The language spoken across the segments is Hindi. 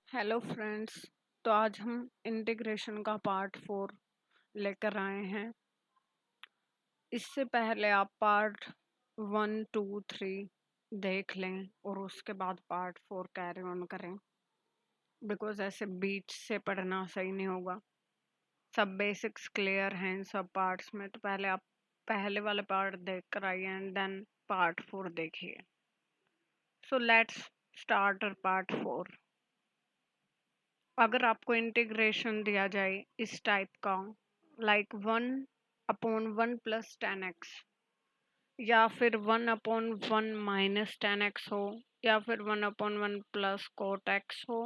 Hello friends. तो आज हम इंटीग्रेशन का पार्ट 4 लेकर आए हैं। इससे पहले आप पार्ट 1, 2, 3 देख लें और उसके बाद पार्ट 4 कैरी ऑन करें, बिकॉज ऐसे बीच से पढ़ना सही नहीं होगा। सब बेसिक्स क्लियर हैं इन सब पार्ट्स में, तो पहले आप पहले वाले पार्ट देख कर आइए एंड देन पार्ट 4 देखिए। So let's start part 4। अगर आपको इंटीग्रेशन दिया जाए इस टाइप का, लाइक 1/1 + 10x, या फिर 1/1 - 10x हो, या फिर 1/1 + cot x हो,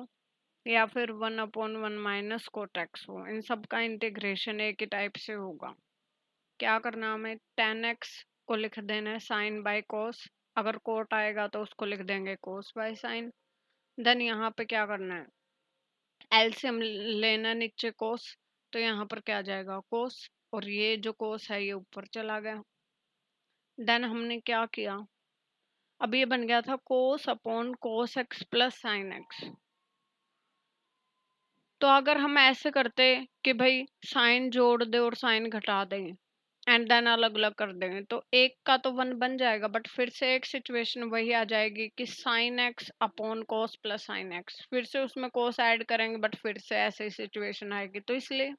या फिर 1/1 - cot x हो, इन सब का इंटीग्रेशन एक ही टाइप से होगा। क्या करना, हमें 10x को लिख देना है साइन बाय कोस। अगर कोट आएगा तो उसको लिख देंगे कोस बाय साइन। देन यहाँ पे क्या करना है, एलसीएम लेना नीचे कोस, तो यहाँ पर क्या आ जाएगा कोस, और ये जो कोस है ये ऊपर चला गया। देन हमने क्या किया, अब ये बन गया था कोस upon cos x plus sine x. तो अगर हम ऐसे करते कि भाई साइन जोड़ दे और साइन घटा दें एंड देन अलग अलग कर देंगे, तो एक का तो 1 बन जाएगा, बट फिर से एक सिचुएशन वही आ जाएगी कि साइन एक्स अपॉन कोस प्लस साइन एक्स, फिर से उसमें कोस ऐड करेंगे, बट फिर से ऐसे ही सिचुएशन आएगी। तो इसलिए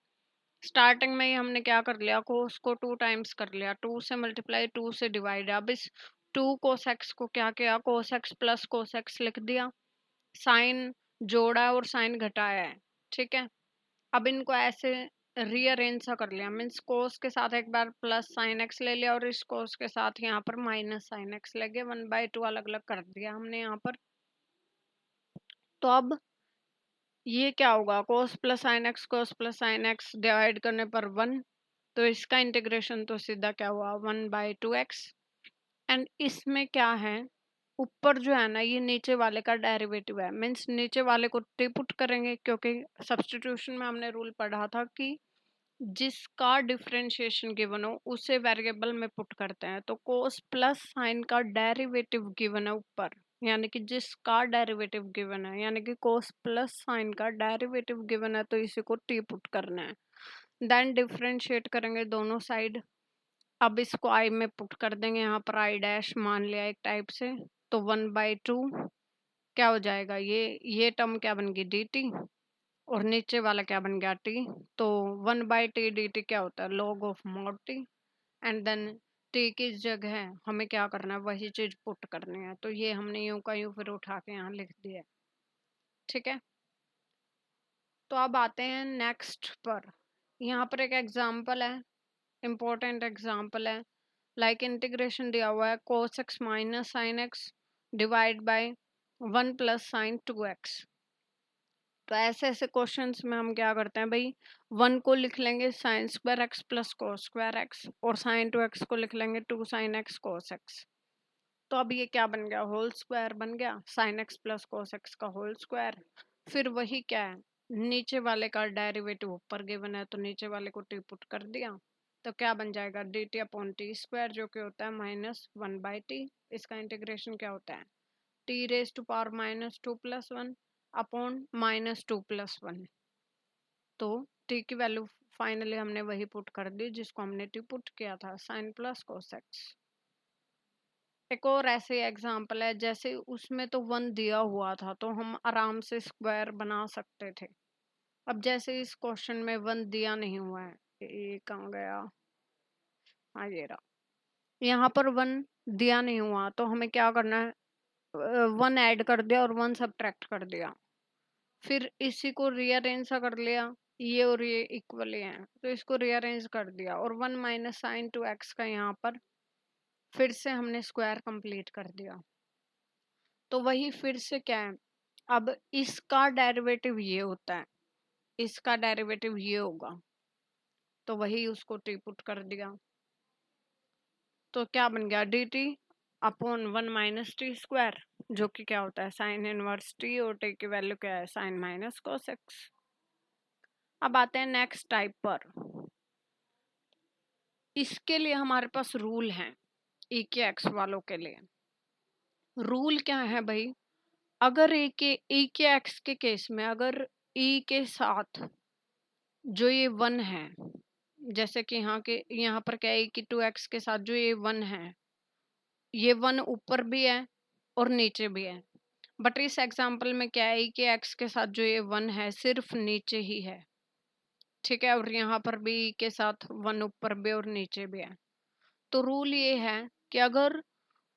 स्टार्टिंग में ही हमने क्या कर लिया, कोस को 2 टाइम्स कर लिया, 2 से मल्टीप्लाई 2 से डिवाइड। अब इस 2 कोस एक्स को क्या किया, cos x plus cos x लिख दिया, साइन जोड़ा और साइन घटाया है, ठीक है। अब इनको ऐसे रीअरेंज सा कर लिया, मीन्स कोस के साथ एक बार प्लस साइन एक्स ले लिया और इस कोस के साथ यहाँ पर माइनस साइन एक्स ले गए, 1/2 अलग अलग कर दिया हमने यहाँ पर। तो अब ये क्या होगा, कोस प्लस साइन एक्स, कोस प्लस साइन एक्स डिवाइड करने पर 1, तो इसका इंटीग्रेशन तो सीधा क्या हुआ 1/2x। एंड इसमें क्या है, ऊपर जो है ना ये नीचे वाले का डेरिवेटिव है, मीन्स नीचे वाले को पुट करेंगे, क्योंकि सब्स्टिट्यूशन में हमने रूल पढ़ा था कि जिसका डिफरेंशिएशन गिवन हो उसे वेरिएबल में पुट करते हैं। तो कोस प्लस साइन का डेरिवेटिव गिवन है ऊपर, यानी कि जिसका डेरिवेटिव गिवन है, यानी कि कोस प्लस साइन का डेरिवेटिव गिवन है, तो इसी को टी पुट करना है। देन डिफरेंशिएट करेंगे दोनों साइड। अब इसको आई में पुट कर देंगे, यहाँ पर आई डैश मान लिया एक टाइप से, तो 1/2 क्या हो जाएगा, ये टर्म क्या बन गई डी टी, और नीचे वाला क्या बन गया टी। तो 1/t dt क्या होता है, log of mod t. And then t की जगह हमें क्या करना है, वही चीज पुट करनी है, तो ये हमने यूं का यूं फिर उठा के यहाँ लिख दिया, ठीक है। तो अब आते हैं नेक्स्ट पर। यहाँ पर एक एग्जाम्पल है, इम्पोर्टेंट एग्जाम्पल है। लाइक इंटीग्रेशन दिया हुआ है cos x minus sine x divide by 1 + sine 2x। तो ऐसे ऐसे क्वेश्चंस में हम क्या करते हैं भाई, 1 को लिख लेंगे sine square x plus cos square x, और साइन 2x को लिख लेंगे 2 साइन एक्स कोस एक्स। तो अब ये क्या बन गया, होल स्क्वायर बन गया, sine x plus cos x का होल स्क्वायर। फिर वही क्या है, नीचे वाले का डेरिवेटिव ऊपर गिवन है, तो नीचे वाले को टी पुट कर दिया, तो क्या बन जाएगा D T upon T square, जो कि होता है -1/t। इसका इंटीग्रेशन क्या होता है, t⁻² - 2 + 1 अपॉन -2 + 1। तो t की वैल्यू फाइनली हमने वही पुट कर दी जिसको हमने टी पुट किया था, साइन प्लस कोस एक्स। एक और ऐसे एग्जाम्पल है, जैसे उसमें तो 1 दिया हुआ था तो हम आराम से स्क्वायर बना सकते थे। अब जैसे इस क्वेश्चन में 1 दिया नहीं हुआ है, ये कहाँ गया, हाँ ये रहा, यहाँ पर 1 दिया नहीं हुआ, तो हमें क्या करना है, 1 ऐड कर दिया और 1 सब्ट्रैक्ट कर दिया, फिर इसी को रीअरेंज सा कर लिया, ये और ये इक्वल है तो इसको रीअरेंज कर दिया, और 1 माइनस साइन 2x का यहाँ पर फिर से हमने स्क्वायर कंप्लीट कर दिया। तो वही फिर से क्या है, अब इसका डेरिवेटिव ये होता है, इसका डेरिवेटिव ये होगा, तो वही उसको टी पुट कर दिया, तो क्या बन गया d T upon 1 minus T square, जो कि क्या होता है साइन इनवर्स टी, और टी की वैल्यू क्या है साइन माइनस कोस एक्स। अब आते हैं नेक्स्ट टाइप पर। इसके लिए हमारे पास रूल हैं, ई के एक्स वालों के लिए। रूल क्या है भाई, अगर ई के एक्स के केस में अगर ई के साथ जो ये 1 है, जैसे कि यहाँ पर क्या है कि 2x के साथ जो ये 1 है, ये 1 ऊपर भी है और नीचे भी है। बट इस एग्जाम्पल में क्या है कि x के साथ जो ये 1 है सिर्फ नीचे ही है, ठीक है, और यहाँ पर भी के साथ 1 ऊपर भी और नीचे भी है। तो रूल ये है कि अगर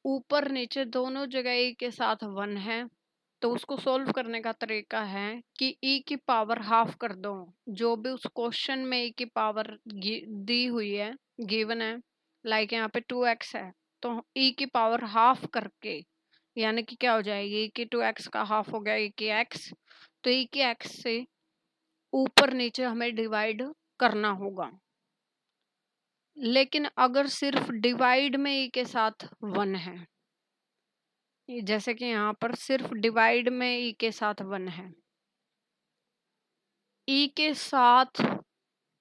ऊपर नीचे दोनों जगह e के साथ 1 है तो उसको सोल्व करने का तरीका है कि e की पावर हाफ कर दो। जो भी उस क्वेश्चन में e की पावर दी हुई है, गिवन है, लाइक यहाँ पे 2x है, तो e की पावर हाफ करके, यानी कि क्या हो जाएगी, e की 2x का हाफ हो गया e की x, तो e की x से ऊपर नीचे हमें डिवाइड करना होगा। लेकिन अगर सिर्फ डिवाइड में e के साथ 1 है, जैसे कि यहाँ पर सिर्फ डिवाइड में ई के साथ 1 है, ई के साथ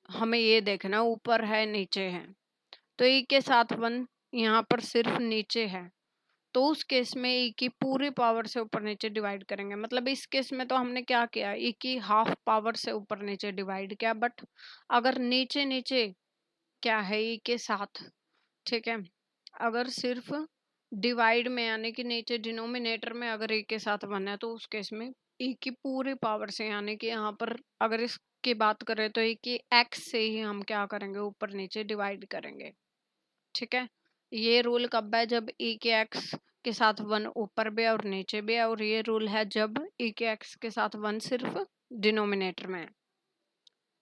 हमें ये देखना ऊपर है नीचे है, तो ई के साथ 1 यहाँ पर सिर्फ नीचे है, तो उस केस में ई की पूरी पावर से ऊपर नीचे डिवाइड करेंगे। मतलब इस केस में तो हमने क्या किया, ई की हाफ पावर से ऊपर नीचे डिवाइड किया, बट अगर नीचे नीचे क्या है ई के साथ, ठीक है, अगर सिर्फ डिवाइड में यानी कि नीचे डिनोमिनेटर में अगर ए के साथ 1 है तो उस केस में ए की पूरी पावर से, यानी कि यहाँ पर अगर इसकी बात करें तो ए की एक्स से ही हम क्या करेंगे, ऊपर नीचे डिवाइड करेंगे। ठीक है, ये रूल कब है, जब ए के एक्स के साथ 1 ऊपर भी है और नीचे भी है, और ये रूल है जब ए के एक्स के साथ 1 सिर्फ डिनोमिनेटर में है।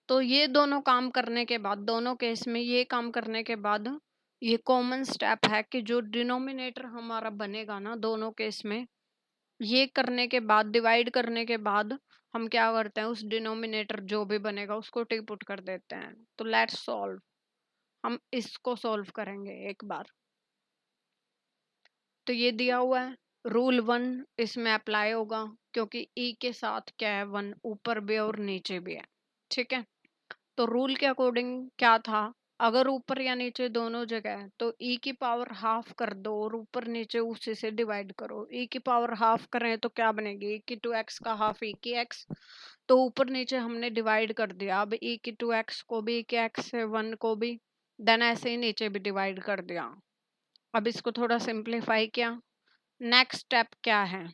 तो ये दोनों काम करने के बाद, दोनों केस में ये काम करने के बाद ये कॉमन स्टेप है कि जो डिनोमिनेटर हमारा बनेगा ना दोनों केस में, ये करने के बाद, डिवाइड करने के बाद हम क्या करते हैं, उस डिनोमिनेटर जो भी बनेगा उसको टी पुट कर देते हैं। तो लेट्स सॉल्व, हम इसको सॉल्व करेंगे एक बार। तो ये दिया हुआ है रूल 1 इसमें अप्लाई होगा, क्योंकि ई के साथ क्या है, 1 ऊपर भी और नीचे भी है। ठीक है, तो रूल के अकॉर्डिंग क्या था, अगर ऊपर या नीचे दोनों जगह है तो e की पावर हाफ कर दो और ऊपर नीचे उसी से डिवाइड करो। e की पावर हाफ करें तो क्या बनेगी, e की 2x का हाफ e की x, तो ऊपर नीचे हमने डिवाइड कर दिया। अब e की 2x को भी e के x से 1 को भी, देन ऐसे ही नीचे भी डिवाइड कर दिया। अब इसको थोड़ा सिंप्लीफाई किया। नेक्स्ट स्टेप क्या है,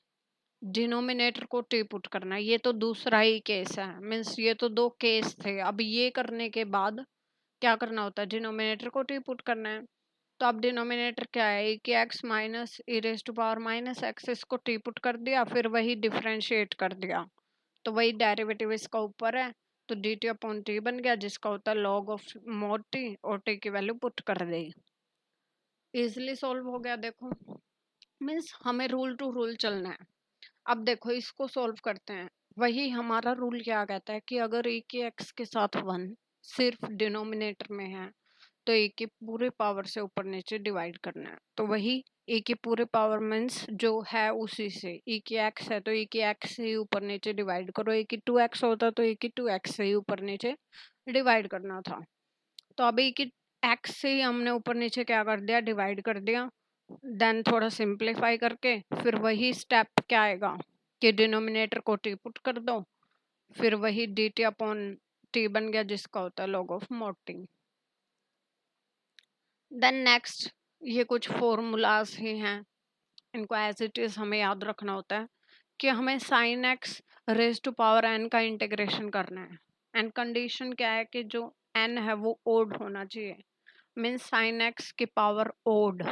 डिनोमिनेटर को टी पुट करना है। ये तो दूसरा ही केस है, मीन्स ये तो 2 केस थे। अब ये करने के बाद क्या करना होता है, डिनोमिनेटर को टी पुट करना है। तो अब डिनोमिनेटर क्या है, ए की x minus e raise to power minus x, इसको टी पुट कर दिया, फिर वही डिफरेंशिएट कर दिया, तो वही डेरिवेटिव इसका ऊपर है, तो डी टी अपॉन टी बन गया, जिसका होता है लॉग ऑफ मॉड टी, और टी की वैल्यू पुट कर दी। इजिली सॉल्व हो गया। देखो, मीन्स हमें रूल टू रूल चलना है। अब देखो इसको सॉल्व करते हैं। वही हमारा रूल क्या कहता है कि अगर ए के एक्स के साथ 1 सिर्फ डिनोमिनेटर में है तो ए की पूरे पावर से ऊपर नीचे डिवाइड करना है। तो वही ए की पूरे पावर मीन्स जो है उसी से, ए की एक्स है तो ए की एक्स से ही ऊपर नीचे डिवाइड करो। ए की 2x होता तो ए की 2x से ही ऊपर नीचे डिवाइड करना था। तो अभी ए की एक्स से ही हमने ऊपर नीचे क्या कर दिया, डिवाइड कर दिया। देन थोड़ा सिंप्लीफाई करके फिर वही स्टेप क्या आएगा कि डिनोमिनेटर को टी पुट कर दो, फिर वही डी टी अपॉन टी बन गया, जिसका होता है log of mod t. Then next, ये कुछ फॉर्मूलाज ही हैं, इनको एज इट इज हमें याद रखना होता है कि हमें sine x raise to power n का इंटीग्रेशन करना है। एंड कंडीशन क्या है कि जो एन है वो ओड होना चाहिए, मीन्स साइन एक्स की पावर ओड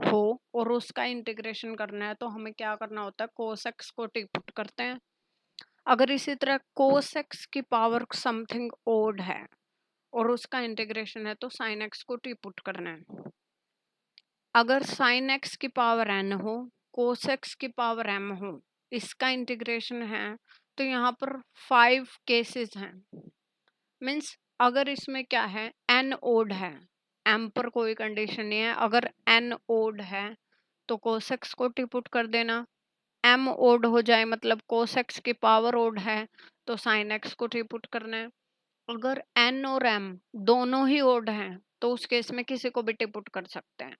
हो और उसका इंटीग्रेशन करना है, तो हमें क्या करना होता है, कोस एक्स को टी पुट करते हैं। अगर इसी तरह कोस एक्स की पावर समथिंग ओड है और उसका इंटीग्रेशन है तो साइन एक्स को टी पुट करना है। अगर साइन एक्स की पावर एन हो, कोस एक्स की पावर एम हो, इसका इंटीग्रेशन है, तो यहाँ पर 5 केसेस हैं। मीन्स अगर इसमें क्या है, एन ओड है, एम पर कोई कंडीशन नहीं है, अगर एन ओड है तो कोस एक्स को टी पुट कर देना। एम ओड हो जाए मतलब कोस एक्स की पावर ओड है तो साइन एक्स को टी पुट करना है। अगर एन और एम दोनों ही ओड हैं तो उस केस में किसी को भी टी पुट कर सकते हैं।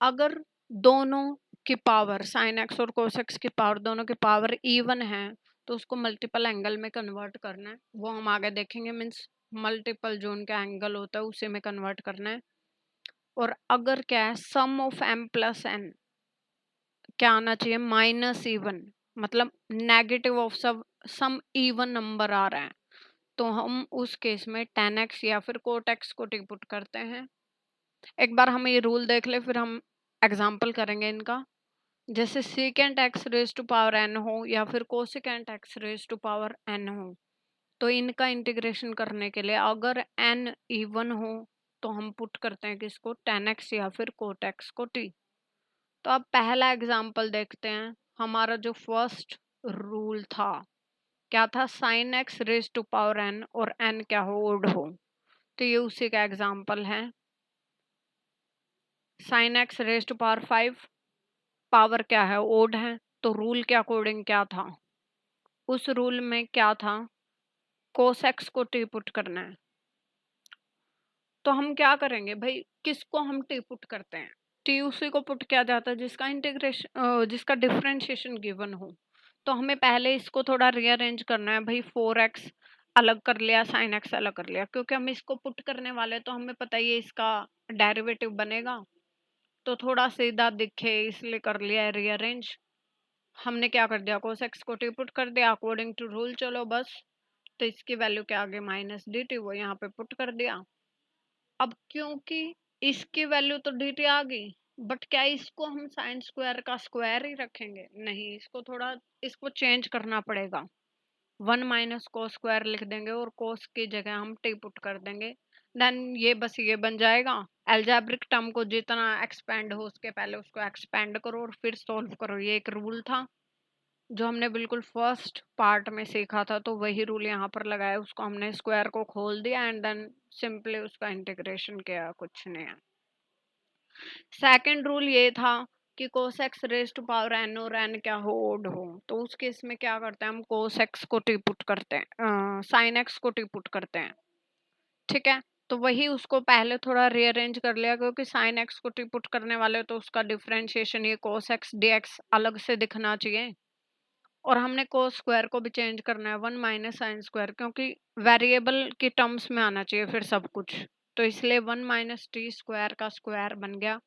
अगर दोनों की पावर, साइन एक्स और कोस एक्स की पावर, दोनों की पावर इवन है, तो उसको मल्टीपल एंगल में कन्वर्ट करना है, वो हम आगे देखेंगे। मीन्स मल्टीपल जो उनका एंगल होता है उसी में कन्वर्ट करना है। और अगर क्या है, सम ऑफ m प्लस n क्या आना चाहिए, माइनस इवन, मतलब नेगेटिव ऑफ सब सम इवन नंबर आ रहा है, तो हम उस केस में tan x या फिर cot x को टी पुट करते हैं। एक बार हम ये रूल देख ले, फिर हम एग्जाम्पल करेंगे इनका। जैसे second x raise to power n हो या फिर cosecant x raise to power n हो, तो इनका इंटीग्रेशन करने के लिए अगर n इवन हो तो हम पुट करते हैं किसको, tan x या फिर cot x को t। तो अब पहला एग्जाम्पल देखते हैं। हमारा जो फर्स्ट रूल था क्या था, sine x raise to power n और n क्या हो, ओड हो, तो ये उसी का एग्जाम्पल है। Sine x raise to power 5, power क्या है, ओड है, तो रूल के अकॉर्डिंग क्या था, उस रूल में क्या था, कोस एक्स को टी पुट करना है। तो हम क्या करेंगे भाई, किसको हम टी पुट करते हैं, टी उसी को पुट किया जाता है जिसका इंटीग्रेशन जिसका डिफरेंशिएशन गिवन हो। तो हमें पहले इसको थोड़ा रीअरेंज करना है भाई, 4x अलग कर लिया, साइन एक्स अलग कर लिया, क्योंकि हम इसको पुट करने वाले तो हमें पता ही है इसका डेरिवेटिव बनेगा, तो थोड़ा सीधा दिखे इसलिए कर लिया है रीअरेंज। हमने क्या कर दिया, कोस एक्स को टी पुट कर दिया अकॉर्डिंग टू रूल, चलो बस। तो इसकी वैल्यू क्या आ गई, माइनस डी टी, वो यहाँ पे पुट कर दिया। अब क्योंकि इसकी वैल्यू तो डी टी आ गई, बट क्या इसको हम साइन स्क्वायर का स्क्वायर ही रखेंगे, नहीं, इसको थोड़ा इसको चेंज करना पड़ेगा। 1 माइनस कोस स्क्वायर लिख देंगे और कोस की जगह हम टी पुट कर देंगे, देन ये बस ये बन जाएगा। एल्जेब्रिक टर्म को जितना एक्सपेंड हो उसके पहले उसको एक्सपेंड करो और फिर सोल्व करो, ये एक रूल था जो हमने बिल्कुल फर्स्ट पार्ट में सीखा था, तो वही रूल यहाँ पर लगाया, उसको हमने स्क्वायर को खोल दिया एंड देन सिंपली उसका इंटीग्रेशन किया, कुछ नहीं है। सेकंड रूल ये था कि cos x raise to power n और एन क्या हो, ओड हो, तो उस केस में क्या करते हैं, हम कोस एक्स को टी पुट करते हैं, साइन एक्स को टी पुट करते हैं, ठीक है। तो वही उसको पहले थोड़ा रीअरेंज कर लिया, क्योंकि साइन एक्स को टी पुट करने वाले तो उसका डिफरेंशिएशन ये कोस एक्स डी एक्स अलग से दिखना चाहिए, और हमने कोस स्क्वायर को भी चेंज करना है 1 माइनस साइन स्क्वायर, क्योंकि वेरिएबल की टर्म्स में आना चाहिए फिर सब कुछ, तो इसलिए 1 माइनस टी स्क्वायर का स्क्वायर बन गया,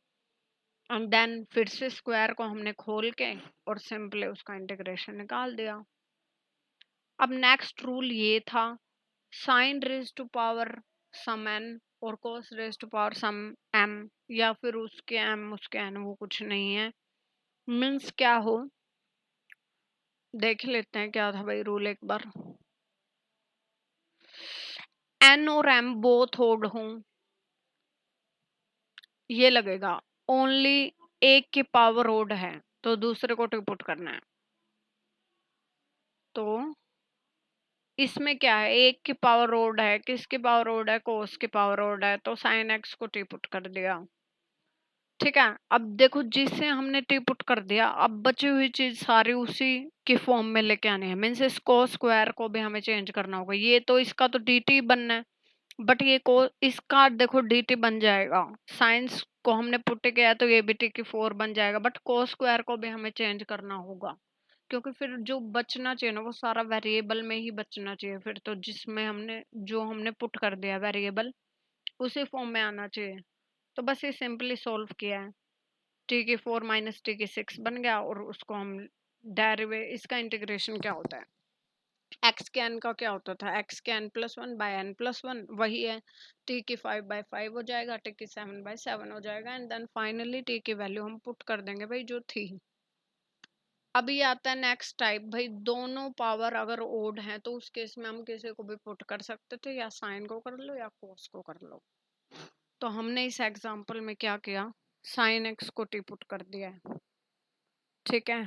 एंड देन फिर से स्क्वायर को हमने खोल के और सिंपली उसका इंटीग्रेशन निकाल दिया। अब नेक्स्ट रूल ये था, sine raise to power some n और cos raise to power some m, या फिर उसके एम उसके एन, वो कुछ नहीं है। मीन्स क्या हो, देख लेते हैं क्या था भाई रूल एक बार। एन और एम बोथ ओड हों, ये लगेगा, ओनली एक की पावर ओड है तो दूसरे को टी पुट करना है, तो इसमें क्या है, एक की पावर ओड है, किसकी पावर ओड है, कोस की पावर ओड है, तो साइन एक्स को टी पुट कर दिया, ठीक है। अब देखो जिसे हमने टी पुट कर दिया, अब बची हुई चीज सारी उसी की फॉर्म में लेके आनी है, मीन्स इसको स्क्वायर को भी हमें चेंज करना होगा, ये तो इसका तो डी टी बनना है, बट ये को इसका देखो डी टी बन जाएगा, साइंस को हमने पुट किया तो ये भी टी की 4 बन जाएगा, बट कोस स्क्वायर को भी हमें चेंज करना होगा, क्योंकि फिर जो बचना चाहिए ना वो सारा वेरिएबल में ही बचना चाहिए, फिर तो जिसमें हमने जो हमने पुट कर दिया वेरिएबल उसी फॉर्म में आना चाहिए। तो बस ये सिंपली सोल्व किया है, टी की 4 माइनस टी की 6 बन गया, और उसको हम डेरिवे इसका इंटीग्रेशन क्या होता है, एक्स के एन का क्या होता था, एक्स के n plus 1 by n plus 1, वही है, टी की 5 बाय 5 हो जाएगा, टी की 7 बाय 7 हो जाएगा, एंड देन फाइनली टी की वैल्यू हम पुट कर देंगे भाई जो थी। अभी आता है नेक्स्ट टाइप, भाई दोनों पावर अगर ओड है तो उस केस में हम किसी को भी पुट कर सकते थे, या साइन को कर लो या कोस को कर लो। तो हमने इस एग्जांपल में क्या किया, साइन एक्स को टी पुट कर दिया है, ठीक है।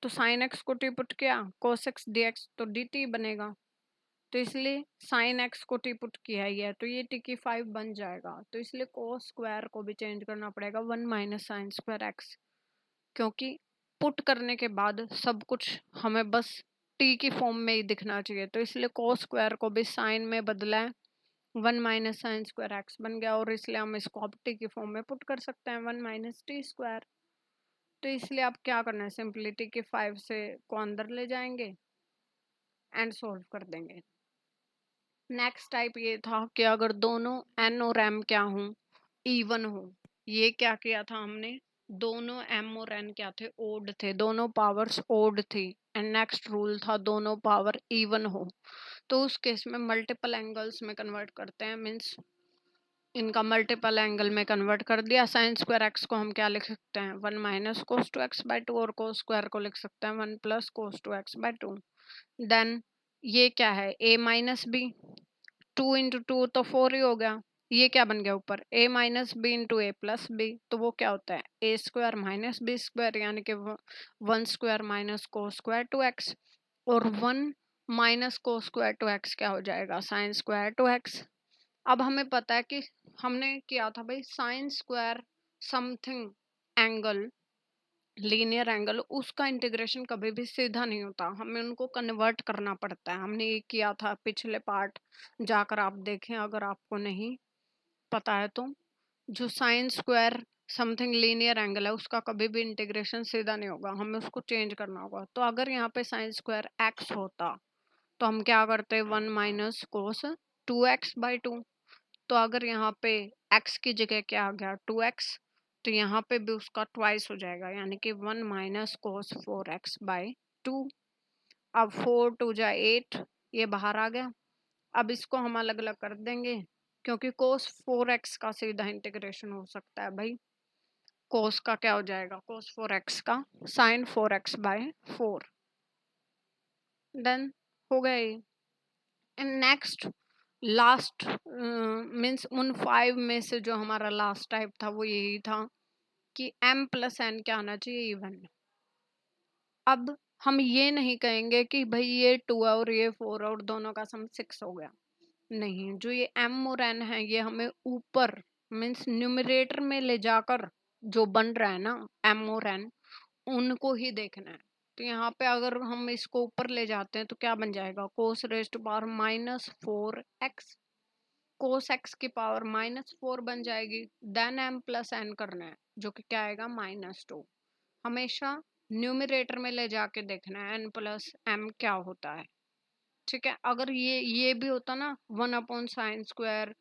तो साइन एक्स को टी पुट किया, कोस एक्स डी एक्स तो डी टी बनेगा, तो इसलिए साइन एक्स को टी पुट किया ही है तो ये टी की 5 बन जाएगा, तो इसलिए कोस स्क्वायर को भी चेंज करना पड़ेगा 1 माइनस साइन स्क्वायर एक्स, क्योंकि पुट करने के बाद सब कुछ हमें बस टी की फॉर्म में ही दिखना चाहिए, तो इसलिए कोस स्क्वायर को भी साइन में बदला है, 1 माइनस साइन स्क्वायर एक्स बन गया, और इसलिए हम इसको अब टी की फॉर्म में पुट कर सकते हैं 1 माइनस टी स्क्वायर। तो इसलिए आप क्या करना है, सिंपलिटी के 5 से को अंदर ले जाएंगे एंड सोल्व कर देंगे। नेक्स्ट टाइप ये था कि अगर दोनों n और m क्या हों, इवन हो। ये क्या किया था हमने, दोनों m और n क्या थे, ओड थे, दोनों पावर्स ओड थी। एंड नेक्स्ट रूल था दोनों पावर इवन हो। तो उस केस में मल्टीपल एंगल्स में कन्वर्ट करते हैं, मीन्स इनका मल्टीपल एंगल में कन्वर्ट कर दिया। साइन स्क्वायर एक्स को हम क्या लिख सकते हैं, 1 minus cos two x by 2, और कोस स्क्वायर को लिख सकते हैं 1 plus cos two x by 2। Then ये क्या है, a माइनस बी, 2 इंटू 2 तो 4 ही हो गया। ये क्या बन गया ऊपर, a minus b into a plus b, तो वो क्या होता है a square minus b square, यानी कि 1 square minus cos square two x, और 1 minus cos square two x क्या हो जाएगा, साइन स्क्वायर टू एक्स। अब हमें पता है कि हमने किया था भाई sine square something angle, linear angle, उसका इंटीग्रेशन कभी भी सीधा नहीं होता, हमें उनको कन्वर्ट करना पड़ता है। हमने ये किया था पिछले पार्ट, जाकर आप देखें अगर आपको नहीं पता है तो। जो sine square something linear angle है उसका कभी भी इंटीग्रेशन सीधा नहीं होगा, हमें उसको चेंज करना होगा। तो अगर यहाँ पे साइन स्क्वायर एक्स होता तो हम क्या करते, 1 माइनस कोस 2x/2। तो अगर यहाँ पे x की जगह क्या आ गया 2x, तो यहाँ पे भी उसका ट्वाइस हो जाएगा, यानी कि 1 माइनस कोस 4x/2। अब 4 2 जा 8, ये बाहर आ गया। अब इसको हम अलग अलग कर देंगे, क्योंकि कोस 4x का सीधा इंटीग्रेशन हो सकता है भाई। कोस का क्या हो जाएगा, कोस 4x का साइन 4x/4। देन हो गया ये। एंड नेक्स्ट लास्ट मीन्स उन 5 में से जो हमारा लास्ट टाइप था वो यही था कि m प्लस n क्या आना चाहिए, इवन। अब हम ये नहीं कहेंगे कि भाई ये 2 है और ये 4 है और दोनों का सम 6 हो गया, नहीं। जो ये m और n है ये हमें ऊपर मीन्स न्यूमरेटर में ले जाकर जो बन रहा है ना m और n, उनको ही देखना है। तो यहाँ पे अगर हम इसको ऊपर ले जाते हैं तो क्या बन जाएगा, cos raise to power -4x, cos x की पावर -4 बन जाएगी। देन m प्लस n करना है, जो कि क्या आएगा -2। हमेशा न्यूमरेटर में ले जाके देखना है n प्लस m क्या होता है, ठीक है। अगर ये भी होता ना 1/sin²,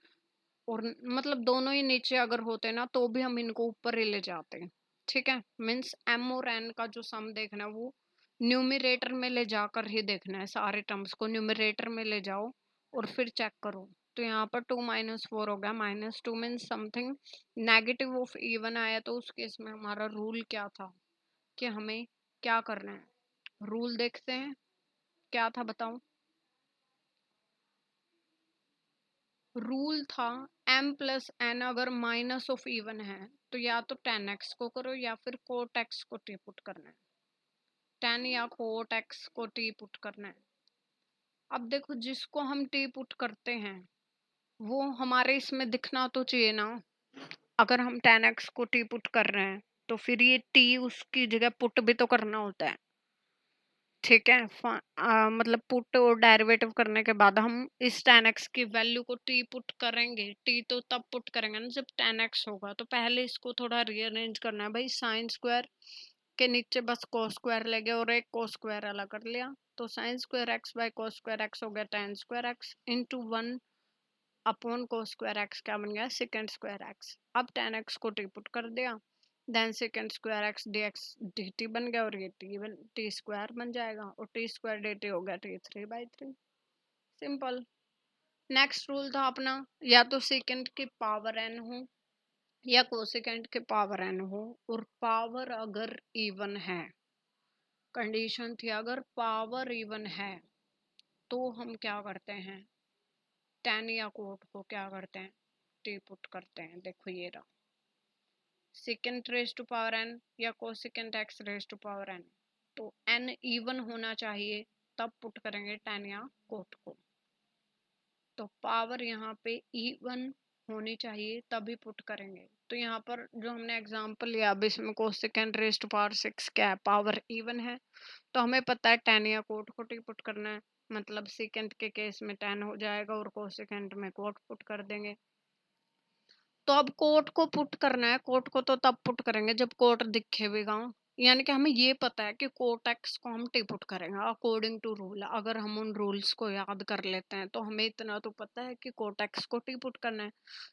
और मतलब दोनों ही नीचे अगर होते ना तो भी हम इनको ऊपर ही ले जाते हैं, ठीक है। मीन्स m और n का जो सम देखना है वो न्यूमरेटर में ले जाकर ही देखना है, सारे टर्म्स को न्यूमरेटर में ले जाओ और फिर चेक करो। तो यहाँ पर 2 - 4 हो गया, -2 means something negative of even आया। तो उस केस में हमारा रूल क्या था कि हमें क्या करना है, रूल देखते हैं क्या था, बताओ। रूल था m प्लस n अगर माइनस ऑफ इवन है तो या तो 10x को करो या फिर कोट x को टी पुट करना है, 10 या कोट x को टी पुट करना है। अब देखो जिसको हम टी पुट करते हैं वो हमारे इसमें दिखना तो चाहिए ना। अगर हम 10x को टी पुट कर रहे हैं तो फिर ये टी उसकी जगह पुट भी तो करना होता है, ठीक है। मतलब पुट और डेरिवेटिव करने के बाद हम इस 10x की वैल्यू को टी पुट करेंगे। टी तो तब पुट करेंगे ना जब 10x होगा। तो पहले इसको थोड़ा रीअरेंज करना है भाई, साइन स्क्वायर के नीचे बस कोस स्क्वायर ले गए और एक कोस स्क्वायर अलग कर लिया। तो sine square x by cos square x हो गया tan square x into 1 upon cos square x क्या बन गया, सेकेंड स्क्वायर एक्स। अब 10x को टी पुट कर दिया, then second square x d x d t बन गया, और ये टी स्क्वायर बन जाएगा, और टी स्क्वायर डी टी हो गया t3/3। सिंपल। नेक्स्ट रूल था अपना, या तो सेकेंड की पावर n हो या कोसेकेंड के पावर n हो, और पावर अगर इवन है, कंडीशन थी अगर पावर इवन है तो हम क्या करते हैं, 10 या कोट को क्या करते हैं, टी पुट करते हैं। देखो ये रहा second raise to power n या cosecant x raise to power n। तो n इवन होना चाहिए तब पुट करेंगे 10 या कोट को। तो पावर यहाँ पे इवन होनी चाहिए तभी पुट करेंगे। तो यहाँ पर जो हमने एग्जांपल लिया अब इसमें कोसेकेंट रेज टू पावर 6 क्या है, पावर इवन है। तो हमें पता है 10 या कोट को टी पुट करना है, मतलब सेकेंड के केस में 10 हो जाएगा और कोसेकेंट में कोट पुट कर देंगे। तो अब कोट को पुट करना है, कोट को तो तब पुट करेंगे जब कोट दिखेगा, यानी कि हमें ये पता है कि कोट एक्स को हम टी पुट करेंगे अकॉर्डिंग टू रूल। अगर हम उन रूल्स को याद कर लेते हैं तो हमें इतना तो पता है कि कोट एक्स को टी पुट करना है।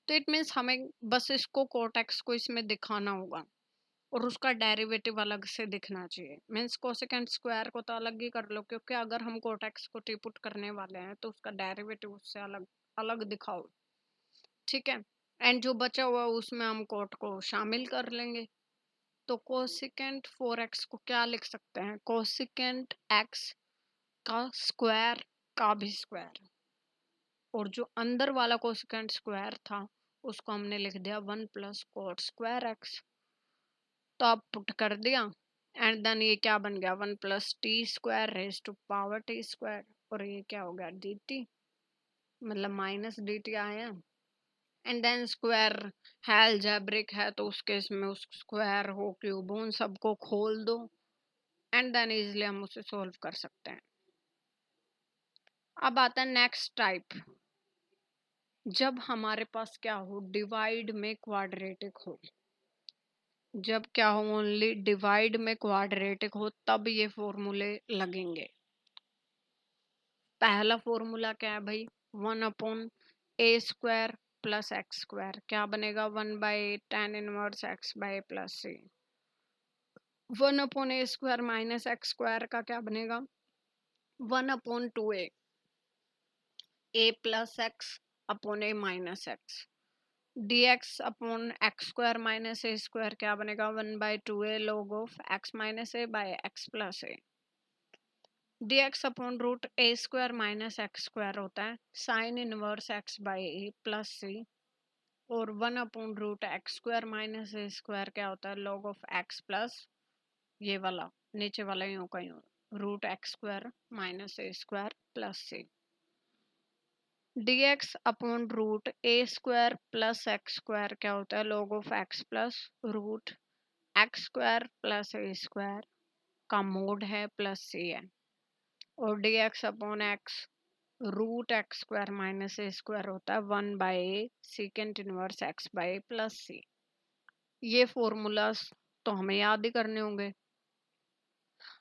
तो इट मीन्स हमें बस इसको कोट एक्स को इसमें दिखाना होगा और उसका डेरिवेटिव अलग से दिखना चाहिए। मीन्स कोसेकेंट स्क्वायर को तो अलग ही कर लो, क्योंकि अगर हम कोट एक्स को टी पुट करने वाले हैं तो उसका डेरिवेटिव उससे अलग अलग दिखाओ। ठीक है, एंड जो बचा हुआ उसमें हम कोट को शामिल कर लेंगे। तो कोसिकेंट 4x को क्या लिख सकते हैं? कोसिकेंट x का स्क्वायर का भी स्क्वायर, और जो अंदर वाला कोसिकेंट स्क्वायर था उसको हमने लिख दिया 1 प्लस कोट स्क्वायर एक्स। तो अब पुट कर दिया एंड देन ये क्या बन गया? 1 plus t square raise to power t square, और ये क्या हो गया? डी टी, मतलब माइनस डी टी आया। एंड देन स्क्वायर है अलजेब्रिक है तो उस केस में उस स्क्वायर हो क्यूब उन सबको खोल दो एंड देन इजिली हम उसे सोल्व कर सकते हैं। अब आता है नेक्स्ट टाइप, जब हमारे पास क्या हो? डिवाइड में क्वाड्रेटिक हो। जब क्या हो? ओनली डिवाइड में क्वाड्रेटिक हो तब ये फॉर्मूले लगेंगे। पहला फॉर्मूला क्या है भाई? 1 अपॉन ए स्क्वायर प्लस एक्स स्क्वायर, क्या बनेगा? 1/tan−1x/+c। 1/a² minus x square का क्या बनेगा? 1/2a, a plus x upon a minus x. dx upon x square minus a square क्या बनेगा? 1/2a log of x minus a by x plus a। dx upon root a square minus x square होता है sine inverse x by a plus c, और 1/रूट x square minus a square क्या होता है? log ऑफ x प्लस ये वाला नीचे वाला यूं का यूं root x square minus a square plus c. dx upon root a square plus x square क्या होता है? log of x plus root x square plus a square का मोड है प्लस सी है, और dx upon x root x square minus a square होता है 1/a secant inverse x by plus c. ये फॉर्मूलाज तो हमें याद ही करने होंगे।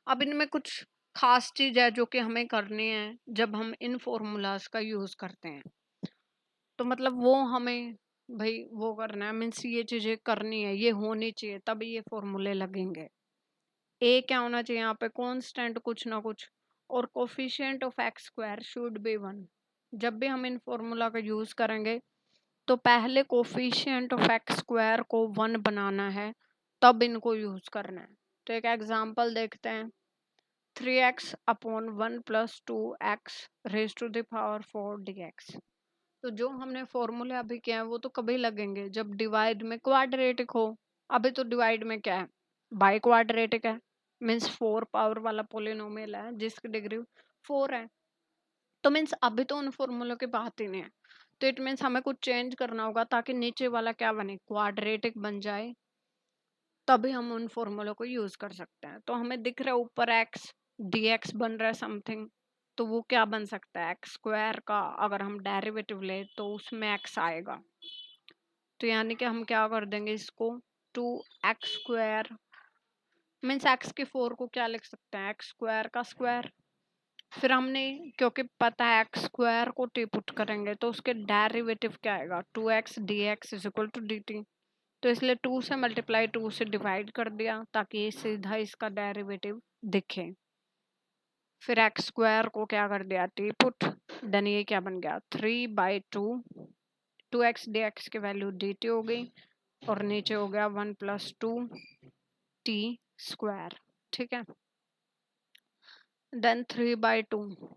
अब इनमें कुछ खास चीज है जो कि हमें करनी है जब हम इन फॉर्मूलाज का यूज करते हैं। तो मतलब वो हमें भाई वो करना है, मीन्स ये चीजें करनी है, ये होनी चाहिए तभी ये फॉर्मूले लगेंगे। ए क्या होना चाहिए यहाँ पे? कांस्टेंट कुछ ना कुछ, और coefficient of x square should be 1। जब भी हम इन फॉर्मूला का यूज करेंगे तो पहले कोफिशिएंट ऑफ एक्स स्क्वायर को 1 बनाना है, तब इनको यूज करना है। तो एक एग्जांपल देखते हैं। 3x upon 1 plus 2x raise to the power 4 dx। तो जो हमने फॉर्मूले अभी किया है वो तो कभी लगेंगे जब डिवाइड में क्वाड्रेटिक हो। अभी तो डिवाइड में क्या है? बाई क्वाड्रेटिक है, मीन्स 4 पावर वाला पोलिनोमियल है जिसकी डिग्री 4 है। तो मीन्स अभी तो उन फॉर्मूलों की बात ही नहीं है। तो इट मीन्स हमें कुछ चेंज करना होगा ताकि नीचे वाला क्या बने? क्वाड्रेटिक बन जाए, तभी हम उन फॉर्मूलों को यूज कर सकते हैं। तो हमें दिख रहा है ऊपर x dx बन रहा है समथिंग, तो वो क्या बन सकता है? एक्स स्क्वायर का अगर हम डेरिवेटिव ले तो उसमें x आएगा। तो यानी कि हम क्या कर देंगे इसको? 2x² मीन्स x के 4 को क्या लिख सकते हैं? एक्स स्क्वायर का स्क्वायर। फिर हमने क्योंकि पता है एक्स स्क्वायर को टी पुट करेंगे तो उसके डेरिवेटिव क्या आएगा? 2x dx is equal to dt। तो इसलिए 2 से मल्टीप्लाई 2 से डिवाइड कर दिया ताकि ये सीधा इसका डेरिवेटिव दिखे। फिर एक्स स्क्वायर को क्या कर दिया? टी पुट, देन ये क्या बन गया? 3/2 2x dx की वैल्यू dt हो गई, और नीचे हो गया 1 प्लस 2 टी स्क्वायर। ठीक है, देन 3/2।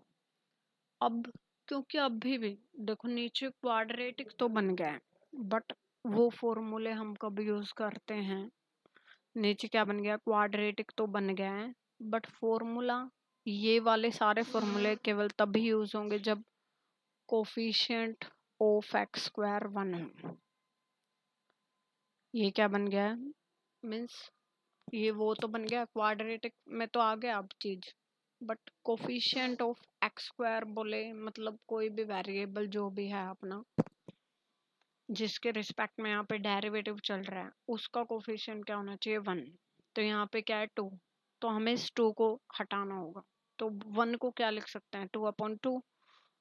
अब क्योंकि अभी भी देखो नीचे क्वाड्रेटिक तो बन गया है, बट वो फॉर्मूले हम कब यूज करते हैं? नीचे क्या बन गया? क्वाड्रेटिक तो बन गया है, बट फॉर्मूला ये वाले सारे फॉर्मूले केवल तभी यूज होंगे जब कोफिशिएंट ऑफ एक्स स्क्वायर 1 हो। ये क्या बन गया? मीन्स ये वो तो बन गया, क्वाड्रेटिक में तो आ गया अब चीज, but coefficient of x square बोले मतलब कोई भी वेरिएबल जो भी है अपना जिसके रिस्पेक्ट में यहाँ पे डेरिवेटिव चल रहा है उसका कोफिशिएंट क्या होना चाहिए? 1। तो यहाँ पे क्या है 2, तो हमें इस 2 को हटाना होगा। तो 1 को क्या लिख सकते हैं 2/2,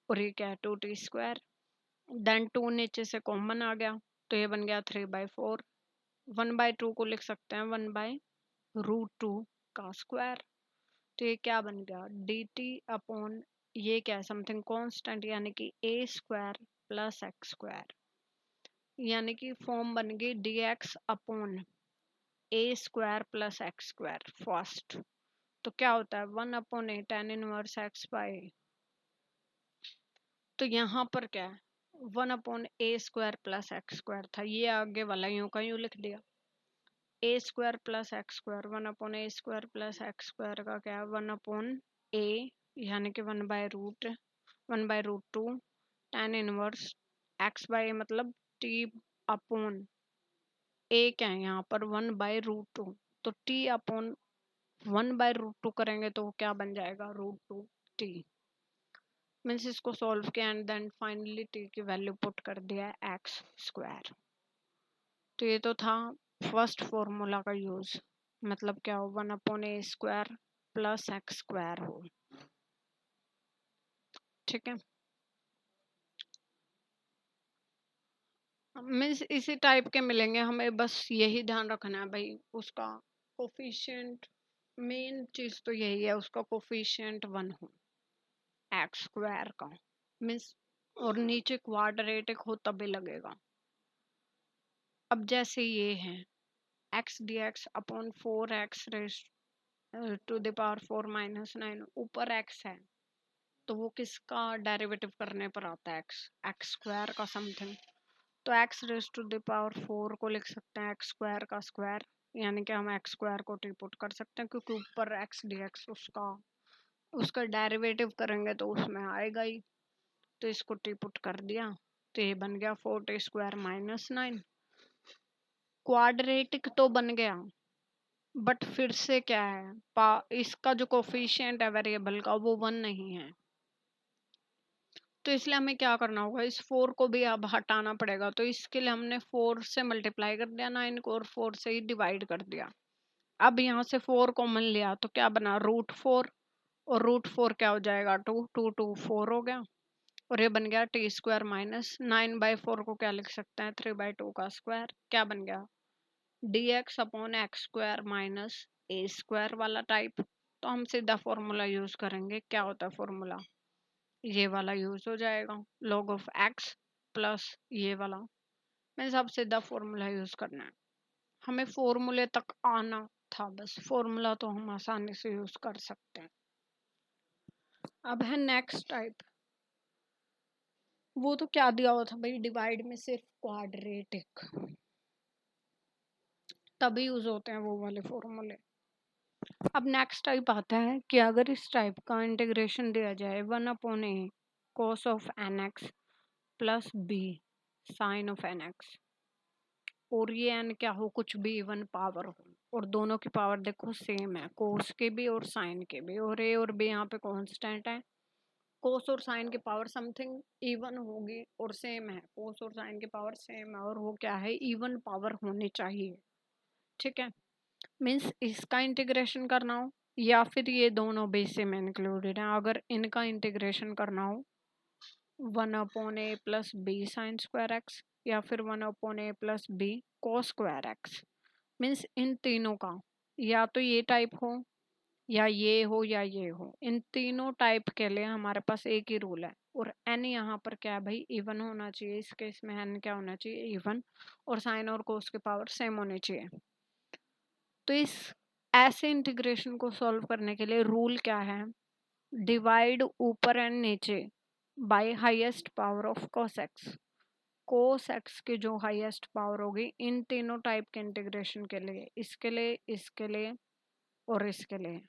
और ये क्या है 2t²। देन 2 नीचे से कॉमन आ गया, तो ये बन गया 3/4। 1/2 को लिख सकते हैं 1/√2 का स्क्वायर। तो ये क्या बन गया dt, ये क्या है समथिंग कांस्टेंट, यानी कि a² + x², यानी कि फॉर्म बन गई dx/a² + x² फर्स्ट। तो क्या होता है 1/a tan इनवर्स x/a। तो यहाँ पर क्या है 1/a² + x² था, ये आगे वाला यूं का यूं लिख दिया। a² + x², 1/a² + x² का क्या है 1/a, यानी कि 1/√2 tan इनवर्स x/a, मतलब t/a क्या है यहाँ पर 1/√2, तो t/1/√2 करेंगे तो क्या बन जाएगा √2t। मीन्स इसको सॉल्व किया एंड देन फाइनली t की वैल्यू पुट कर दिया x²। तो ये तो था फर्स्ट फॉर्मूला का यूज, मतलब क्या हो 1/a² + x² हो। ठीक है, मीन्स इसी टाइप के मिलेंगे, हमें बस यही ध्यान रखना है भाई उसका कोफिशिएंट, मेन चीज तो यही है उसका कोफिशिएंट 1 हो x² का, मीन्स और नीचे क्वाड्रेटिक हो तभी लगेगा। अब जैसे ये है x dx/4x to the power 4 - 9, ऊपर x है तो वो किसका डेरिवेटिव करने पर आता है x² का समथिंग। तो x raise to the power 4 को लिख सकते हैं x² का स्क्वायर, यानी कि हम x² को टी पुट कर सकते हैं क्योंकि ऊपर x dx उसका डेरिवेटिव करेंगे तो उसमें आएगा ही। तो इसको टी पुट कर दिया तो ये बन गया 4t² - 9। क्वाड्रेटिक तो बन गया, बट फिर से क्या है इसका जो कोफिशिएंट है वेरिएबल का वो 1 नहीं है, तो इसलिए हमें क्या करना होगा इस 4 को भी अब हटाना पड़ेगा। तो इसके लिए हमने 4 से मल्टीप्लाई कर दिया 9 को और 4 से ही डिवाइड कर दिया। अब यहाँ से 4 कॉमन लिया तो क्या बना √4, और √4 क्या हो जाएगा 2, 2 2 4 हो गया, और ये बन गया t² - 9/4 को क्या लिख सकते हैं 3/2 का स्क्वायर। क्या बन गया dx/x² - a² वाला टाइप। तो हम सीधा फॉर्मूला यूज करेंगे, क्या होता है फॉर्मूला ये वाला यूज हो जाएगा log of x प्लस ये वाला। मैं सब सीधा फॉर्मूला यूज करना है, हमें फॉर्मूले तक आना था बस, फॉर्मूला तो हम आसानी से यूज कर सकते हैं। अब है नेक्स्ट टाइप, वो तो क्या दिया हुआ था भाई डिवाइड में सिर्फ क्वाड्रेटिक, तभी यूज होते हैं वो वाले फॉर्मूले। अब नेक्स्ट टाइप आता है कि अगर इस टाइप का इंटीग्रेशन दिया जाए 1/a cos of nx plus b sin of nx, और ये n क्या हो कुछ भी इवन पावर हो, और दोनों की पावर देखो सेम है कोस के भी और साइन के भी, और a और b यहाँ पे कांस्टेंट है। कोस और साइन की पावर समथिंग इवन होगी और सेम है, कोस और साइन की पावर सेम है और वो क्या है इवन पावर होनी चाहिए। ठीक है, मीन्स इसका इंटीग्रेशन करना हो या फिर ये दोनों बेस में इंक्लूडेड है, अगर इनका इंटीग्रेशन करना हो 1/a प्लस b sin²x या फिर 1/a plus b cos²x, means in तीनों का या तो ये टाइप हो या ये हो या ये हो, इन तीनों टाइप के लिए हमारे पास एक ही रूल है, और n यहाँ पर क्या है भाई इवन होना चाहिए, इस केस में n क्या होना चाहिए इवन, और साइन और कोस की पावर सेम होनी चाहिए। तो इस ऐसे इंटीग्रेशन को सॉल्व करने के लिए रूल क्या है डिवाइड ऊपर एंड नीचे by highest power of cos x, cos x की जो हाईएस्ट पावर होगी इन तीनों टाइप के इंटीग्रेशन के लिए, इसके लिए और इसके लिए,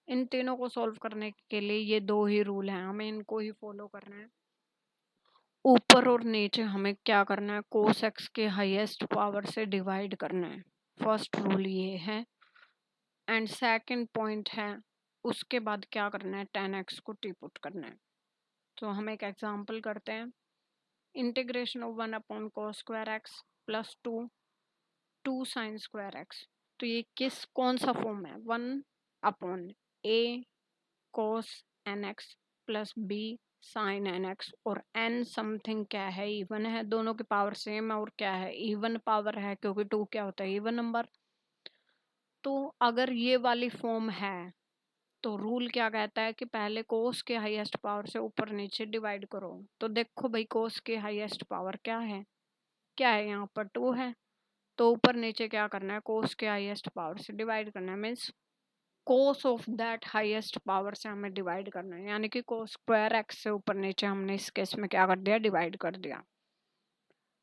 इन तीनों को सॉल्व करने के लिए ये दो ही रूल हैं, हमें इनको ही फॉलो करना है। ऊपर और नीचे हमें क्या करना है cos x के हाईएस्ट पावर से डिवाइड करना है, फर्स्ट रूल ये है। एंड सेकंड पॉइंट है उसके बाद क्या करना है tan x को टी पुट करना है। तो हम एक एग्जांपल करते हैं, integration of 1/cos² x plus 2 sin² x, तो ये कौन सा फॉर्म है, 1/a cos nx plus b sin nx, और n समथिंग क्या है, इवन है, दोनों की पावर सेम है, और क्या है, इवन पावर है, क्योंकि 2 क्या होता है, इवन नंबर। तो अगर ये वाली फॉर्म है तो रूल क्या कहता है कि पहले कोस के हाईएस्ट पावर से ऊपर नीचे डिवाइड करो। तो देखो भाई, कोस के हाईएस्ट पावर क्या है यहाँ पर 2 है, तो ऊपर नीचे क्या करना है, कोस के हाईएस्ट पावर से डिवाइड करना है, means cos of that highest power से हमें डिवाइड करना है, यानी कि कोस स्क्वायर एक्स से ऊपर नीचे हमने इस केस में क्या कर दिया, डिवाइड कर दिया।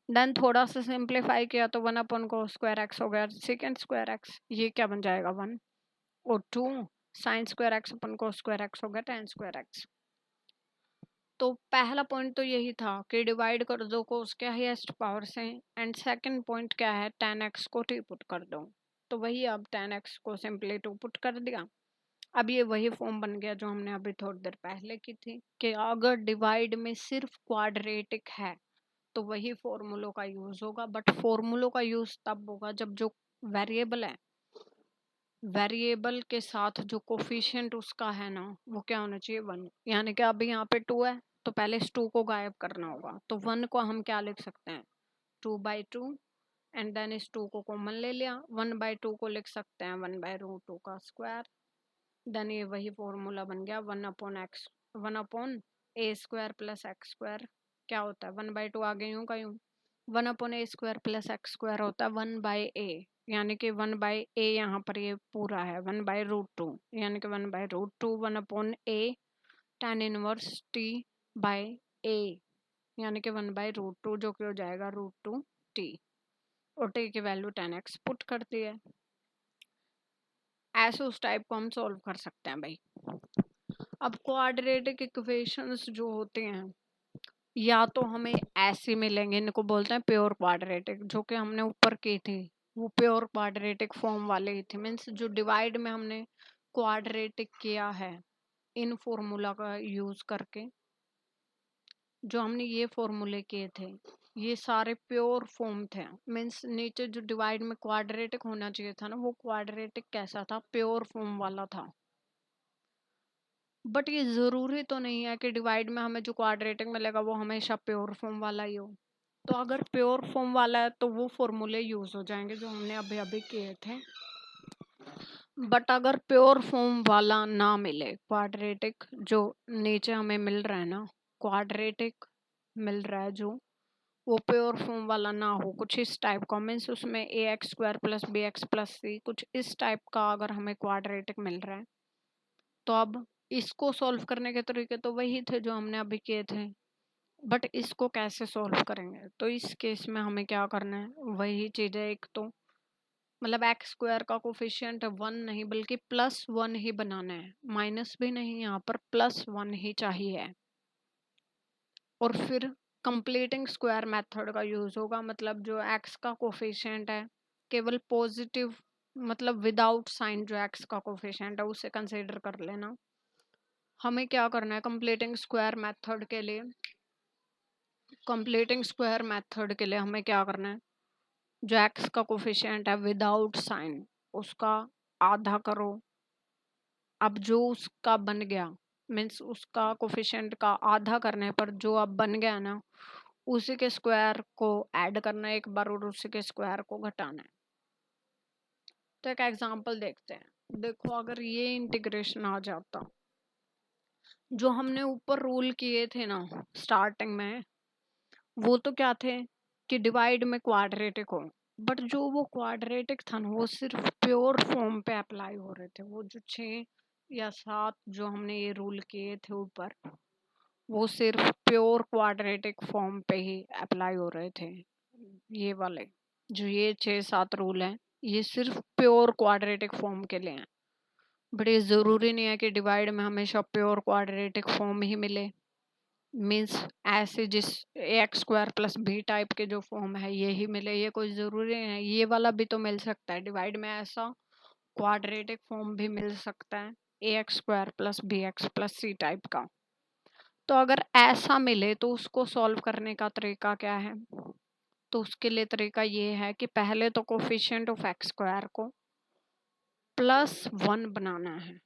देन थोड़ा सा सिंप्लीफाई किया तो 1 कोस स्क्वायर एक्स हो गया, सेकेंड स्क्वायर एक्स, ये क्या बन जाएगा 1, और 2 sine square x upon cos square x हो गया tan स्क्वायर एक्स। तो पहला पॉइंट तो यही था कि डिवाइड कर दो को उसके हाईएस्ट पावर से, एंड सेकंड पॉइंट क्या है, tan x को t पुट कर दो। तो वही अब tan x को सिंपली 2 पुट कर दिया। अब ये वही फॉर्म बन गया जो हमने अभी थोड़ी देर पहले की थी, कि अगर डिवाइड में सिर्फ क्वाड्रेटिक है तो वही फॉर्मूलों का यूज होगा, बट फॉर्मूलों का यूज तब होगा जब जो वेरिएबल है, वेरिएबल के साथ जो कोफिशिएंट उसका है ना, वो क्या होना चाहिए, 1। यानी कि अभी यहाँ पे 2 है तो पहले इस 2 को गायब करना होगा, तो 1 को हम क्या लिख सकते हैं, 2/2, एंड देन इस 2 को कॉमन ले लिया, 1/2 को लिख सकते हैं 1/√2 का स्क्वायर। देन ये वही फॉर्मूला बन गया 1/a² प्लस एक्स स्क्वायर, क्या होता है 1/2 आगे यूं का यूं, 1/a² प्लस एक्स स्क्वायर होता है 1/a, यानी कि 1/a यहाँ पर ये पूरा है 1/√2, यानी कि 1/√2 1/a tan inverse t by a, यानी कि 1/√2 जो कि हो जाएगा √2t, और t की वैल्यू tan x पुट करती है। ऐसे उस टाइप को हम सॉल्व कर सकते हैं भाई। अब क्वाड्रेटिक इक्वेशंस जो होते हैं या तो हमें ऐसे मिलेंगे, इनको बोलते हैं प्योर क्वाड्रेटिक, जो कि हमने ऊपर की थी वो प्योर क्वाड्रेटिक फॉर्म वाले ही थे, मीन्स जो डिवाइड में हमने क्वाड्रेटिक किया है इन फॉर्मूला का यूज करके, जो हमने ये फॉर्मूले किए थे ये सारे प्योर फॉर्म थे, मीन्स नीचे जो डिवाइड में क्वाड्रेटिक होना चाहिए था ना, वो क्वाड्रेटिक कैसा था, प्योर फॉर्म वाला था। बट ये जरूरी तो नहीं है कि डिवाइड में हमें जो क्वाड्रेटिक मिलेगा वो हमेशा प्योर फॉर्म वाला ही हो। तो अगर प्योर फॉर्म वाला है तो वो फॉर्मूले यूज हो जाएंगे जो हमने अभी अभी किए थे। बट अगर प्योर फॉर्म वाला ना मिले, क्वाड्रेटिक जो नीचे हमें मिल रहा है ना, क्वाड्रेटिक मिल रहा है जो, वो प्योर फॉर्म वाला ना हो, कुछ इस टाइप का, मीन्स उसमें ax² plus bx plus c कुछ इस टाइप का अगर हमें क्वाड्रेटिक मिल रहा है, तो अब इसको सॉल्व करने के तरीके तो वही थे जो हमने अभी किए थे, बट इसको कैसे सॉल्व करेंगे, तो इस केस में हमें क्या करना है, वही चीज है, एक तो मतलब x² का कोफिशिएंट 1 नहीं बल्कि +1 ही बनाना है, माइनस भी नहीं, यहाँ पर +1 ही चाहिए। और फिर कंप्लीटिंग स्क्वायर मेथड का यूज होगा, मतलब जो x का कोफिशिएंट है केवल पॉजिटिव, मतलब विदाउट साइन जो x का कोफिशिएंट है उसे कंसीडर कर लेना। हमें क्या करना है, कंप्लीटिंग स्क्वायर मेथड के लिए, कंप्लीटिंग स्क्वायर मेथड के लिए हमें क्या करना है, जो x का कोफिशिएंट है विदाउट साइन उसका आधा करो। अब जो उसका बन गया, मीन्स उसका कोफिशिएंट का आधा करने पर जो अब बन गया ना, उसी के स्क्वायर को ऐड करना है एक बार और उसी के स्क्वायर को घटाना है। तो एक एग्जांपल देखते हैं। देखो अगर ये इंटीग्रेशन आ जाता, जो हमने ऊपर रूल किए थे ना स्टार्टिंग में, वो तो क्या थे कि डिवाइड में क्वाड्रेटिक हो, बट जो वो क्वाड्रेटिक था ना वो सिर्फ प्योर फॉर्म पे अप्लाई हो रहे थे, वो जो 6 या 7 जो हमने ये रूल किए थे ऊपर, वो सिर्फ प्योर क्वाड्रेटिक फॉर्म पे ही अप्लाई हो रहे थे। ये वाले जो ये 6-7 रूल हैं ये सिर्फ प्योर क्वाड्रेटिक फॉर्म के लिए हैं, बट ये जरूरी नहीं है कि डिवाइड में हमेशा प्योर क्वाड्रेटिक फॉर्म ही मिले, मीन्स ऐसे जिस x² प्लस b टाइप के जो फॉर्म है ये ही मिले, ये कोई जरूरी नहीं है, ये वाला भी तो मिल सकता है, डिवाइड में ऐसा क्वाड्रेटिक फॉर्म भी मिल सकता है ax² plus bx plus c type का। तो अगर ऐसा मिले तो उसको सॉल्व करने का तरीका क्या है, तो उसके लिए तरीका ये है कि पहले तो कोफिशिएंट ऑफ x² को +1 बनाना है,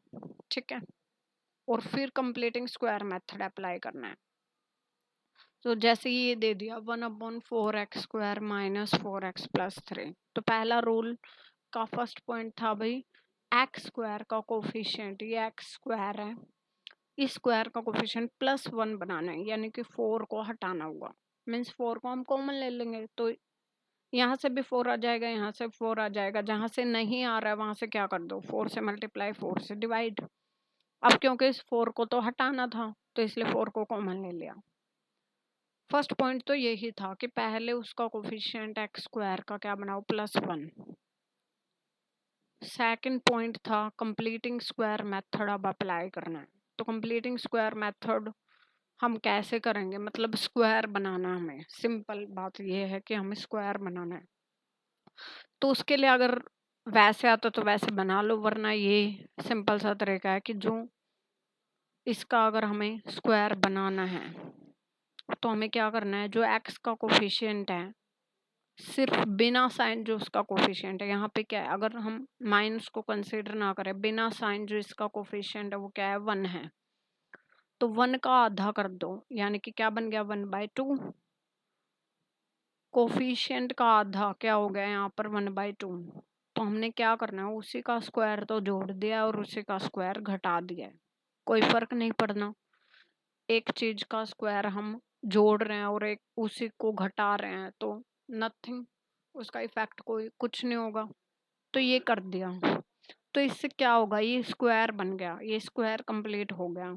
ठीक है, और फिर कंप्लीटिंग स्क्वायर मेथड अप्लाई करना है। तो जैसे ये दे दिया 1/4x² माइनस 4x प्लस 3, तो पहला रूल का फर्स्ट पॉइंट था भाई x² का कोफिशिएंट, ये x² है, इस स्क्वायर का कोफिशिएंट +1 बनाना है, यानी कि 4 को हटाना होगा। मीन्स 4 को हम कॉमन ले लेंगे, तो यहाँ से भी 4 आ जाएगा, यहाँ से 4 आ जाएगा, जहाँ से नहीं आ रहा है वहां से क्या कर दो, 4 से मल्टीप्लाई, 4 से डिवाइड। अब क्योंकि इस 4 को तो हटाना था तो इसलिए 4 को कॉमन ले लिया। फर्स्ट पॉइंट तो यही था कि पहले उसका कोफिशिएंट x² का क्या बनाओ, +1। सेकंड पॉइंट था कंप्लीटिंग स्क्वायर मेथड अब अप्लाई करना है। तो कंप्लीटिंग स्क्वायर मेथड हम कैसे करेंगे, मतलब स्क्वायर बनाना, हमें सिंपल बात ये है कि हमें स्क्वायर बनाना है। तो उसके लिए अगर वैसे आता तो वैसे बना लो, वरना ये सिंपल सा तरीका है कि जो इसका अगर हमें स्क्वायर बनाना है तो हमें क्या करना है, जो x का कोफिशिएंट है सिर्फ बिना साइन, जो उसका कोफिशिएंट है, यहाँ पे क्या है, अगर हम माइनस को कंसीडर ना करें, बिना साइन जो इसका कोफिशिएंट है वो क्या है, 1 है, तो 1 का आधा कर दो, यानी कि क्या बन गया, 1/2। कोफिशिएंट का आधा क्या हो गया यहाँ पर, 1/2। तो हमने क्या करना है, उसी का स्क्वायर तो जोड़ दिया और उसी का स्क्वायर घटा दिया है, कोई फर्क नहीं पड़ना। एक चीज का स्क्वायर हम जोड़ रहे हैं और एक उसी को घटा रहे हैं तो नथिंग, उसका इफेक्ट कोई कुछ नहीं होगा। तो ये कर दिया, तो इससे क्या होगा, ये स्क्वायर बन गया, ये स्क्वायर कंप्लीट हो गया,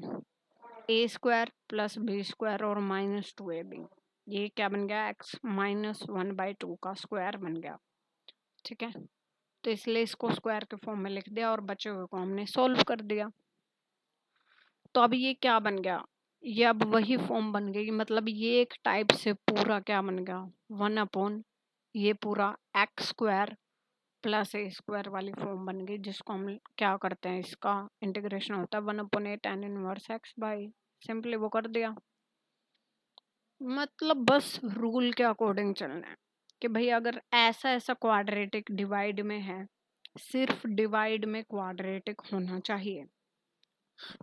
a² + b² और -2ab, ये क्या बन गया, x -1/2 का स्क्वायर बन गया, ठीक है। तो इसलिए इसको स्क्वायर के फॉर्म में लिख दिया और बचे हुए को हमने सोल्व कर दिया। तो अब ये क्या बन गया, ये अब वही फॉर्म बन गई, मतलब ये एक टाइप से पूरा क्या बन गया, 1/, ये पूरा x² + a² वाली फॉर्म बन गई, जिसको हम क्या करते हैं, इसका इंटीग्रेशन होता है 1/8 tan inverse x by, simply वो कर दिया। मतलब बस रूल के अकॉर्डिंग चलना है कि भाई अगर ऐसा ऐसा क्वाड्रेटिक डिवाइड में है, सिर्फ डिवाइड में क्वाड्रेटिक होना चाहिए,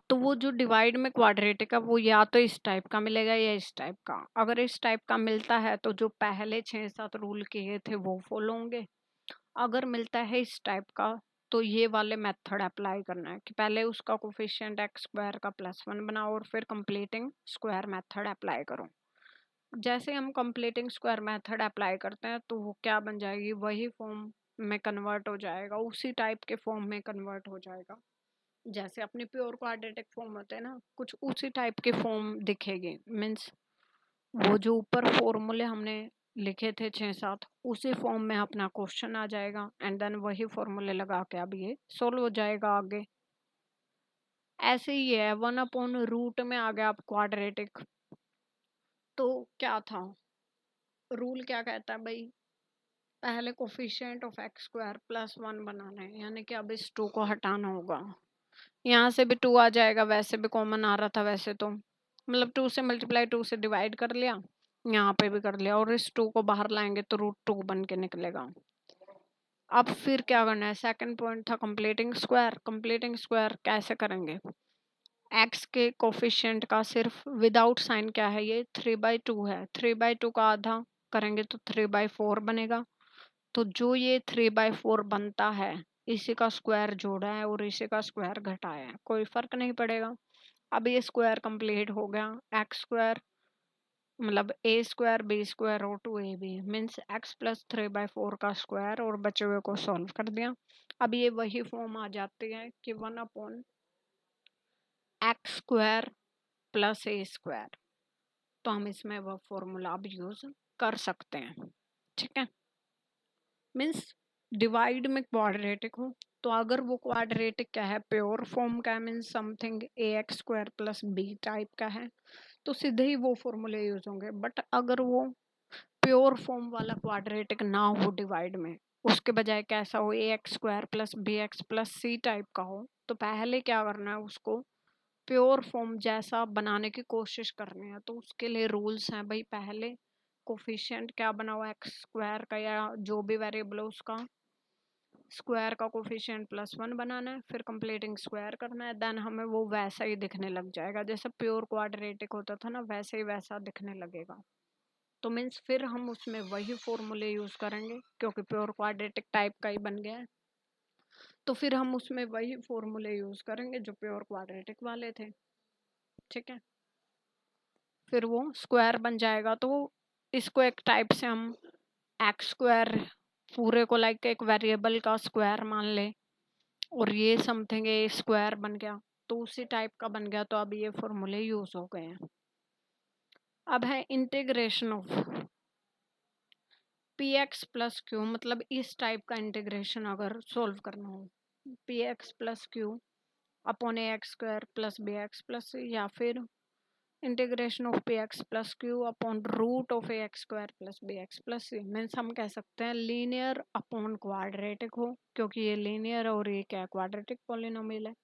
तो वो जो डिवाइड में क्वाड्रेटिक है वो या तो इस टाइप का मिलेगा या इस टाइप का। अगर इस टाइप का मिलता है तो जो पहले 6-7 रूल किए थे वो फॉलो होंगे। अगर मिलता है इस टाइप का तो ये वाले मेथड अप्लाई करना है कि पहले उसका कोफिशिएंट x² का +1 बनाओ और फिर कंप्लीटिंग स्क्वायर मेथड अप्लाई करो। जैसे हम कंप्लीटिंग स्क्वायर मेथड अप्लाई करते हैं तो वो क्या बन जाएगी, वही फॉर्म में कन्वर्ट हो जाएगा, उसी टाइप के फॉर्म में कन्वर्ट हो जाएगा जैसे अपने प्योर क्वाड्रेटिक फॉर्म होते हैं ना, कुछ उसी टाइप के फॉर्म दिखेगी। मीन्स वो जो ऊपर फॉर्मूले हमने लिखे थे 6-7, उसी फॉर्म में अपना क्वेश्चन आ जाएगा एंड देन वही फॉर्मूले लगा के अब ये सोल्व हो जाएगा आगे। ऐसे ही है 1/रूट में आ गया अब क्वाड्रेटिक। तो क्या था, रूल क्या कहता है भाई, पहले कोफिशिएंट ऑफ x² +1 बनाना है, यानी कि अब इस 2 को हटाना होगा। यहाँ से भी 2 आ जाएगा, वैसे भी कॉमन आ रहा था वैसे तो, मतलब 2 से मल्टीप्लाई 2 से डिवाइड कर लिया, यहाँ पे भी कर लिया, और इस 2 को बाहर लाएंगे तो √2 बन के निकलेगा। अब फिर क्या करना है, सेकंड पॉइंट था कंप्लीटिंग स्क्वायर। कंप्लीटिंग स्क्वायर कैसे करेंगे, x के कोफिशिएंट का सिर्फ विदाउट साइन क्या है, ये 3/2 है, 3/2 का आधा करेंगे तो 3/4 बनेगा। तो जो ये 3/4 बनता है, इसी का स्क्वायर जोड़ा है और इसी का स्क्वायर घटाया है, कोई फर्क नहीं पड़ेगा। अब ये स्क्वायर कंप्लीट हो गया, x² मतलब a² b² और 2ab मीन्स x + 3/4 का स्क्वायर, और बचे हुए को सॉल्व कर दिया। अब ये वही फॉर्म आ जाती है कि 1/x² + a², तो हम इसमें वह फॉर्मूला अब यूज कर सकते हैं, ठीक है। मीन्स डिवाइड में क्वाड्रेटिक हो तो अगर वो क्वाड्रेटिक क्या है, प्योर फॉर्म का है, means something ax² + b type का है, तो सीधे ही वो फॉर्मूले यूज होंगे। बट अगर वो प्योर फॉर्म वाला क्वाड्रेटिक ना हो डिवाइड में, उसके बजाय कैसा हो, ax² + bx + c टाइप का हो, तो पहले क्या करना है, उसको प्योर फॉर्म जैसा बनाने की कोशिश करनी है। तो उसके लिए रूल्स हैं भाई, पहले कोफिशिएंट क्या बनाओ x² का या जो भी वेरिएबल है उसका स्क्वायर का कोफिशिएंट +1 बनाना है, फिर कंप्लीटिंग स्क्वायर करना है, देन हमें वो वैसा ही दिखने लग जाएगा जैसे प्योर क्वाड्रेटिक होता था ना, वैसे ही वैसा दिखने लगेगा। तो मीन्स फिर हम उसमें वही फॉर्मूले यूज करेंगे क्योंकि प्योर क्वाड्रेटिक टाइप का ही बन गया है, तो फिर हम उसमें वही फॉर्मूले यूज करेंगे जो प्योर क्वाड्रेटिक वाले थे। ठीक है, फिर वो स्क्वायर बन जाएगा। तो इसको एक टाइप से हम एक्स स्क्वायर पूरे को लाइक एक वेरिएबल का स्क्वायर मान ले, और ये समथिंग ए स्क्वायर बन गया, तो उसी टाइप का बन गया। तो अब ये फॉर्मूले यूज हो गए हैं। अब है integration of p x plus q, मतलब इस टाइप का इंटीग्रेशन अगर सोल्व करना हो, p x plus q upon a x square plus b x plus c, या फिर integration of p x plus q upon root of a x square plus b x plus c. Means हम कह सकते हैं लीनियर अपॉन क्वाड्रेटिक हो, क्योंकि ये लीनियर और ये क्या क्वाड्रेटिक पॉलिनोमियल है,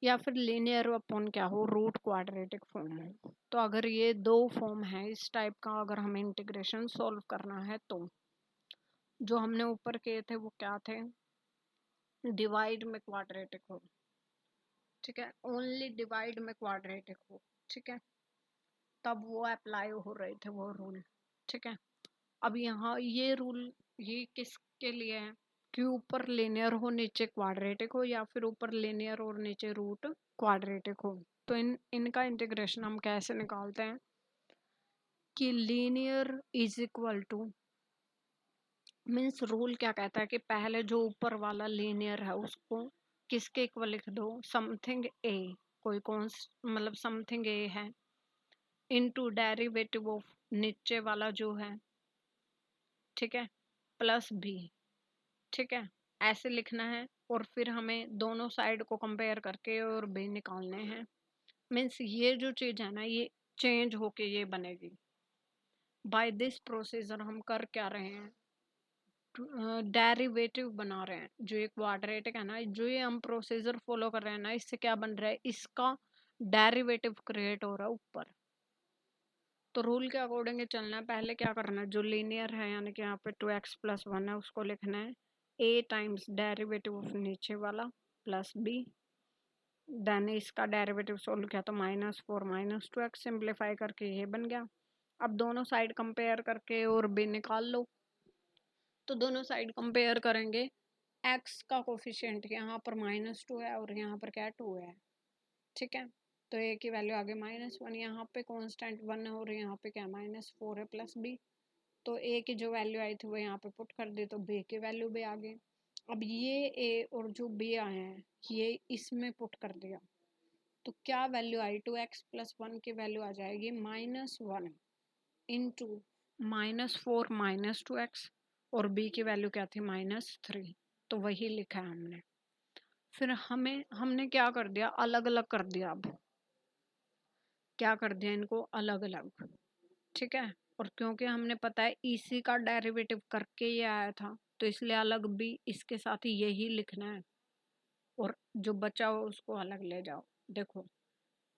या फिर लीनियर अपॉन क्या हो, रूट क्वाड्रेटिक फॉर्म हो। तो अगर ये दो फॉर्म है इस टाइप का, अगर हमें इंटीग्रेशन सॉल्व करना है, तो जो हमने ऊपर किए थे वो क्या थे, डिवाइड में क्वाड्रेटिक हो। ठीक है, ओनली डिवाइड में क्वाड्रेटिक हो। ठीक है, तब वो अप्लाई हो रहे थे वो रूल। ठीक है, अब यहाँ ये रूल ये किसके लिए है कि ऊपर लिनियर हो नीचे क्वाड्रेटिक हो, या फिर ऊपर लिनियर और नीचे रूट क्वाड्रेटिक हो। तो इनका इंटीग्रेशन हम कैसे निकालते हैं कि linear is equal to, means rule क्या कहता है कि पहले जो ऊपर वाला लीनियर है उसको किसके इक्वल लिख दो, समथिंग ए, कोई कौन मतलब समथिंग ए है, इनटू डेरिवेटिव ऑफ नीचे वाला जो है, ठीक है, प्लस बी। ठीक है, ऐसे लिखना है, और फिर हमें दोनों साइड को कंपेयर करके और बी निकालने हैं। मीन्स ये जो चीज है ना, ये चेंज होके ये बनेगी। बाय दिस प्रोसीजर हम कर क्या रहे हैं, डेरिवेटिव बना रहे हैं। जो ये क्वाड्रेटिक है ना, जो ये हम प्रोसीजर फॉलो कर रहे हैं ना, इससे क्या बन रहा है, इसका डेरिवेटिव क्रिएट हो रहा है ऊपर। तो रूल के अकॉर्डिंग चलना है। पहले क्या करना है, जो लीनियर है यानी कि यहाँ पे 2x+1 है उसको लिखना है a टाइम्स डेरिवेटिव ऑफ नीचे वाला प्लस b, देन इसका डेरिवेटिव सोल्व किया तो -4 -2x, सिंप्लीफाई करके ये बन गया। अब दोनों साइड कंपेयर करके और b निकाल लो। तो दोनों साइड कंपेयर करेंगे, x का कोफिशिएंट यहाँ पर -2 है और यहाँ पर क्या 2 है। ठीक है, तो a की वैल्यू आ गई -1, यहाँ पे कांस्टेंट 1 है और यहाँ पे क्या -4 है प्लस b। तो a की जो वैल्यू आई थी वो यहाँ पे पुट कर दी, तो b की वैल्यू भी आ गई। अब ये a और जो b आए हैं ये इसमें पुट कर दिया, तो क्या वैल्यू आई, 2x+1 की वैल्यू आ जाएगी -1 इंटू -4 -2x, और b की वैल्यू क्या थी -3। तो वही लिखा है हमने। फिर हमने क्या कर दिया, अलग अलग कर दिया। अब क्या कर दिया, इनको अलग अलग। ठीक है, और क्योंकि हमने पता है इसी का डेरिवेटिव करके ये आया था, तो इसलिए अलग भी इसके साथ ही यही लिखना है, और जो बचा हो उसको अलग ले जाओ। देखो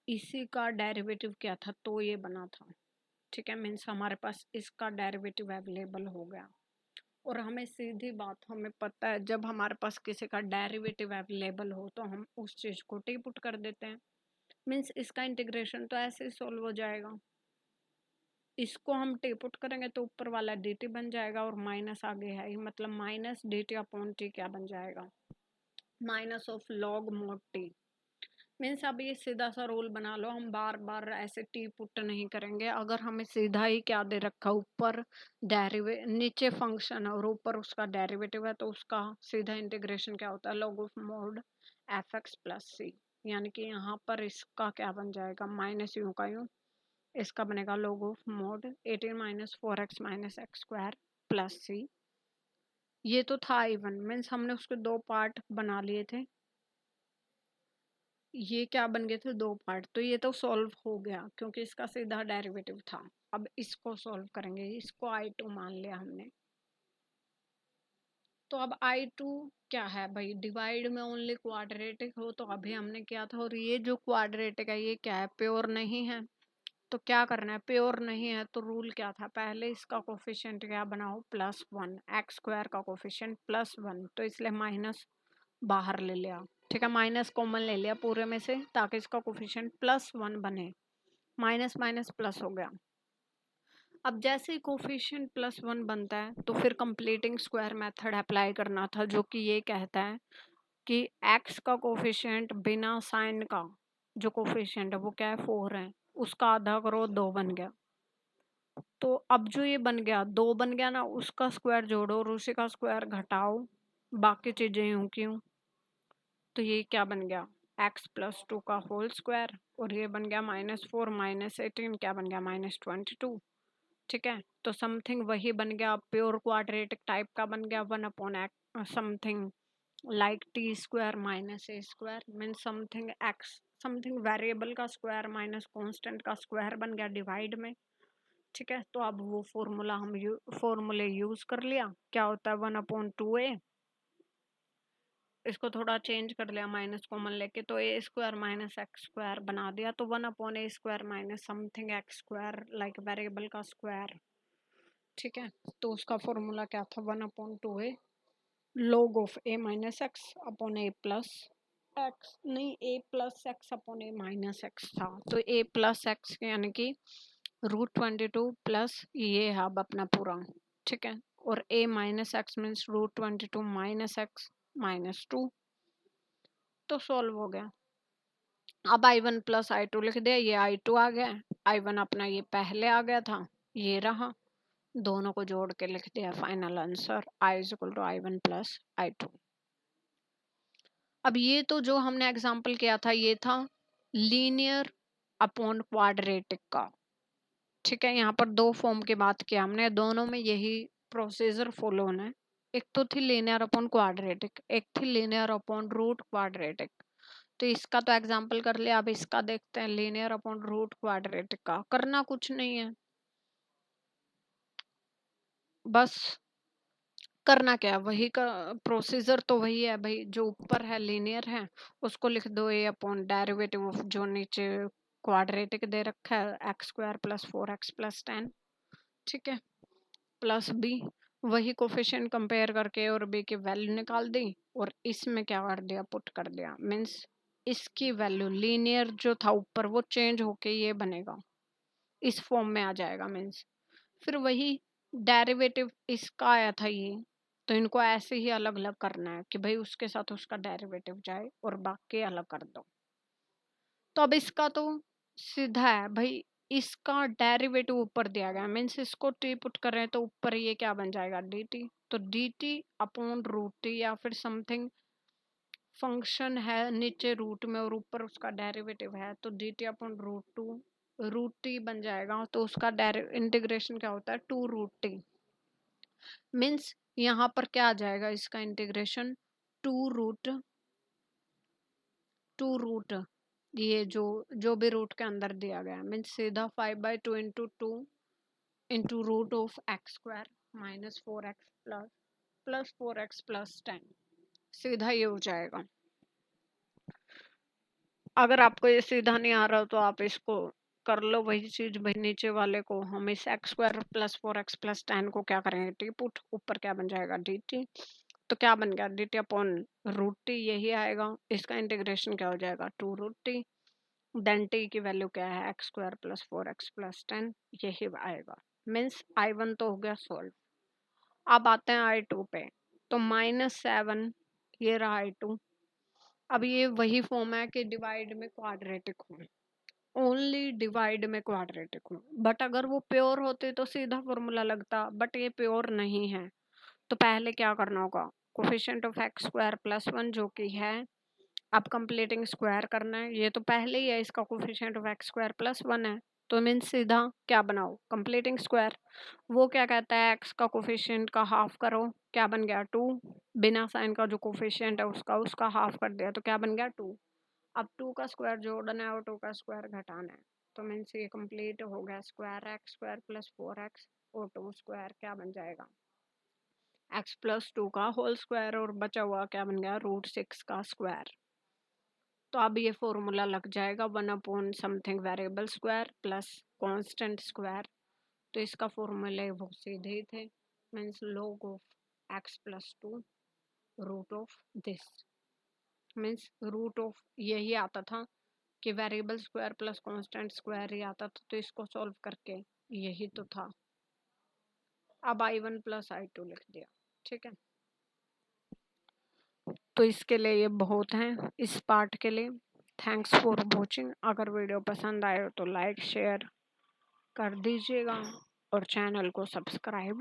इसी का डेरिवेटिव क्या था, तो ये बना था। ठीक है, मीन्स हमारे पास इसका डेरिवेटिव अवेलेबल हो गया। और हमें सीधी बात, हमें पता है जब हमारे पास किसी का डेरिवेटिव अवेलेबल हो तो हम उस चीज को टी पुट कर देते हैं। मीन्स इसका इंटीग्रेशन तो ऐसे ही सोल्व हो जाएगा। इसको हम टी पुट करेंगे तो ऊपर वाला डी टी बन जाएगा, और माइनस आगे है ही, मतलब minus d T upon T क्या बन जाएगा, minus of log mode T. Means अब ये सीधा सा रूल बना लो, हम बार बार ऐसे टी पुट नहीं करेंगे। अगर हमें सीधा ही क्या दे रखा, ऊपर नीचे फंक्शन है और ऊपर उसका डेरिवेटिव है, तो उसका सीधा इंटीग्रेशन क्या होता है, log of mod f x plus c. यानी कि यहाँ पर इसका क्या बन जाएगा, माइनस यूं का यूं, इसका बनेगा log of mod 18 - 4x - x² plus c. ये तो था इवन, मीन्स हमने उसके दो पार्ट बना लिए थे, ये क्या बन गए थे, दो पार्ट। तो ये तो सॉल्व हो गया क्योंकि इसका सीधा डेरिवेटिव था। अब इसको सॉल्व करेंगे, इसको I2 मान लिया हमने। तो अब I2 क्या है भाई, डिवाइड में ओनली क्वाड्रेटिक हो, तो अभी हमने किया था। और ये जो क्वाड्रेटिक है ये क्या है, प्योर नहीं है, तो क्या करना है, प्योर नहीं है तो रूल क्या था, पहले इसका कोफिशिएंट क्या बनाओ, +1, एक्स स्क्वायर का कोफिशिएंट +1, तो इसलिए माइनस बाहर ले लिया। ठीक है, माइनस कॉमन ले लिया पूरे में से ताकि इसका कोफिशिएंट +1 बने, माइनस माइनस प्लस हो गया। अब जैसे ही कोफिशिएंट +1 बनता है तो फिर कंप्लीटिंग स्क्वायर मेथड अप्लाई करना था, जो कि ये कहता है कि एक्स का कोफिशिएंट बिना साइन का जो कोफिशिएंट है वो क्या है, 4 है, उसका आधा करो 2 बन गया। तो अब जो ये बन गया 2 बन गया ना, उसका स्क्वायर जोड़ो और उसी का स्क्वायर घटाओ, बाकी चीजें यूं की यूं। तो ये क्या बन गया, x+2 का होल स्क्वायर, और ये बन गया -4 -18 क्या बन गया, -22। ठीक है, तो समथिंग वही बन गया, प्योर क्वाड्रेटिक टाइप का बन गया, 1/x something like t square minus a square, mean something x, something variable का स्क्वायर माइनस कांस्टेंट का स्क्वायर बन गया डिवाइड में। ठीक है, तो अब वो फॉर्मूला हम फॉर्मूले यूज कर लिया, क्या होता है 1/2a, इसको थोड़ा चेंज कर लिया माइनस कॉमन लेके, तो ए स्क्वायर माइनस एक्स स्क्वायर बना दिया, तो 1/a square minus something x square like variable का स्क्वायर। ठीक है, तो उसका फॉर्मूला क्या था, 1/2a log of a minus x upon a plus x, नहीं a plus x upon a minus x था, तो a प्लस एक्स यानी कि √22 प्लस ये है अब अपना पूरा। ठीक है, और a minus x means √22 minus x -2, तो सॉल्व हो गया। अब I1 प्लस I2 लिख दिया, ये I2 आ गया, I1 अपना ये पहले आ गया था, ये रहा, दोनों को जोड़ के लिख दिया, final answer I is equal to I1 plus I2। अब ये तो जो हमने एग्जाम्पल किया था ये था लीनियर अपॉन क्वाड्रेटिक का। ठीक है, यहाँ पर दो फॉर्म की बात की हमने, दोनों में यही प्रोसीजर फॉलो होना है। एक तो थी लीनियर अपॉन क्वाड्रेटिक, एक थी लीनियर अपॉन रूट क्वाड्रेटिक। तो इसका तो एग्जाम्पल कर लिया, अब इसका देखते हैं लीनियर अपॉन रूट क्वाड्रेटिक का। करना कुछ नहीं है, बस करना क्या है, वही का प्रोसीजर तो वही है भाई, जो ऊपर है लीनियर है उसको लिख दो a अपॉन डेरिवेटिव ऑफ जो नीचे क्वाड्रेटिक दे रखा है x² + 4x + 10। ठीक है, प्लस b, वही कोफिशिएंट कंपेयर करके और b की वैल्यू निकाल दी, और इसमें क्या कर दिया, पुट कर दिया, मीन्स इसकी वैल्यू लीनियर जो था ऊपर वो चेंज होके ये बनेगा, इस फॉर्म में आ जाएगा, मीन्स फिर वही डेरिवेटिव इसका आया था ये, तो इनको ऐसे ही अलग अलग करना है कि भाई उसके साथ उसका डेरिवेटिव जाए और बाकी अलग कर दो। तो अब इसका तो सीधा है भाई, इसका डेरिवेटिव ऊपर दिया गया, मीन्स इसको टी पुट कर रहे हैं तो ऊपर ये क्या बन जाएगा, डी टी, तो D T upon root T, या फिर समथिंग फंक्शन है नीचे रूट में और ऊपर उसका डेरिवेटिव है, तो D T upon root T बन जाएगा, तो उसका इंटीग्रेशन क्या होता है, 2√t, मीन्स यहाँ पर क्या आ जाएगा, इसका इंटीग्रेशन टू रूट ये जो भी रूट के अंदर दिया गया, मीन्स सीधा 5/2 into 2 into √(x² -4x plus 4x + 10), सीधा ये हो जाएगा। अगर आपको ये सीधा नहीं आ रहा तो आप इसको कर लो, वही चीज भाई नीचे वाले को हम इस x² + 4x + 10 को क्या करेंगे, टी पुट, ऊपर क्या बन जाएगा, डी टी, तो क्या बन गया, डी टी अपॉन √t यही आएगा, इसका इंटीग्रेशन क्या हो जाएगा, 2√t, देन टी की वैल्यू क्या है, x² + 4x + 10 यही आएगा, मीन्स I1 तो हो गया सॉल्व। अब आते हैं I2 पे, तो -7 ये रहा I2। अब ये वही फॉर्म है कि डिवाइड में क्वाड्रेटिक हो, ओनली डिवाइड में क्वाड्रेटिक हो, बट अगर वो प्योर होते तो सीधा फॉर्मूला लगता, बट ये प्योर नहीं है, तो पहले क्या करना होगा, कोफिशिएंट ऑफ x² + 1 जो कि है, अब कंप्लीटिंग स्क्वायर करना है, ये तो पहले ही है, इसका कोफिशिएंट ऑफ x² + 1 है, तो मीन्स सीधा क्या बनाओ, कंप्लीटिंग स्क्वायर, वो क्या कहता है x का कोफिशिएंट का हाफ करो, क्या बन गया 2, बिना साइन का जो कोफिशिएंट है उसका उसका हाफ कर दिया, तो क्या बन गया 2। अब 2 का स्क्वायर जोड़ना है और 2 का स्क्वायर घटाना है, तो मीन्स ये कंप्लीट हो गया, स्क्वायर x² + 4x और 2 स्क्वायर क्या बन जाएगा, x + 2 का होल स्क्वायर, और बचा हुआ क्या बन गया, √6 का स्क्वायर। तो अब ये फॉर्मूला लग जाएगा 1 upon something variable square plus constant square, तो इसका फॉर्मूला वो सीधे ही थे, means log of x plus 2 root of this, means root of यही आता था कि variable square plus constant square ही आता था, तो इसको सॉल्व करके यही तो था। अब I1 प्लस I2 लिख दिया, ठीक है। तो इसके लिए ये बहुत हैं इस पार्ट के लिए। Thanks for watching. अगर वीडियो पसंद आए तो लाइक शेयर कर दीजिएगा और चैनल को सब्सक्राइब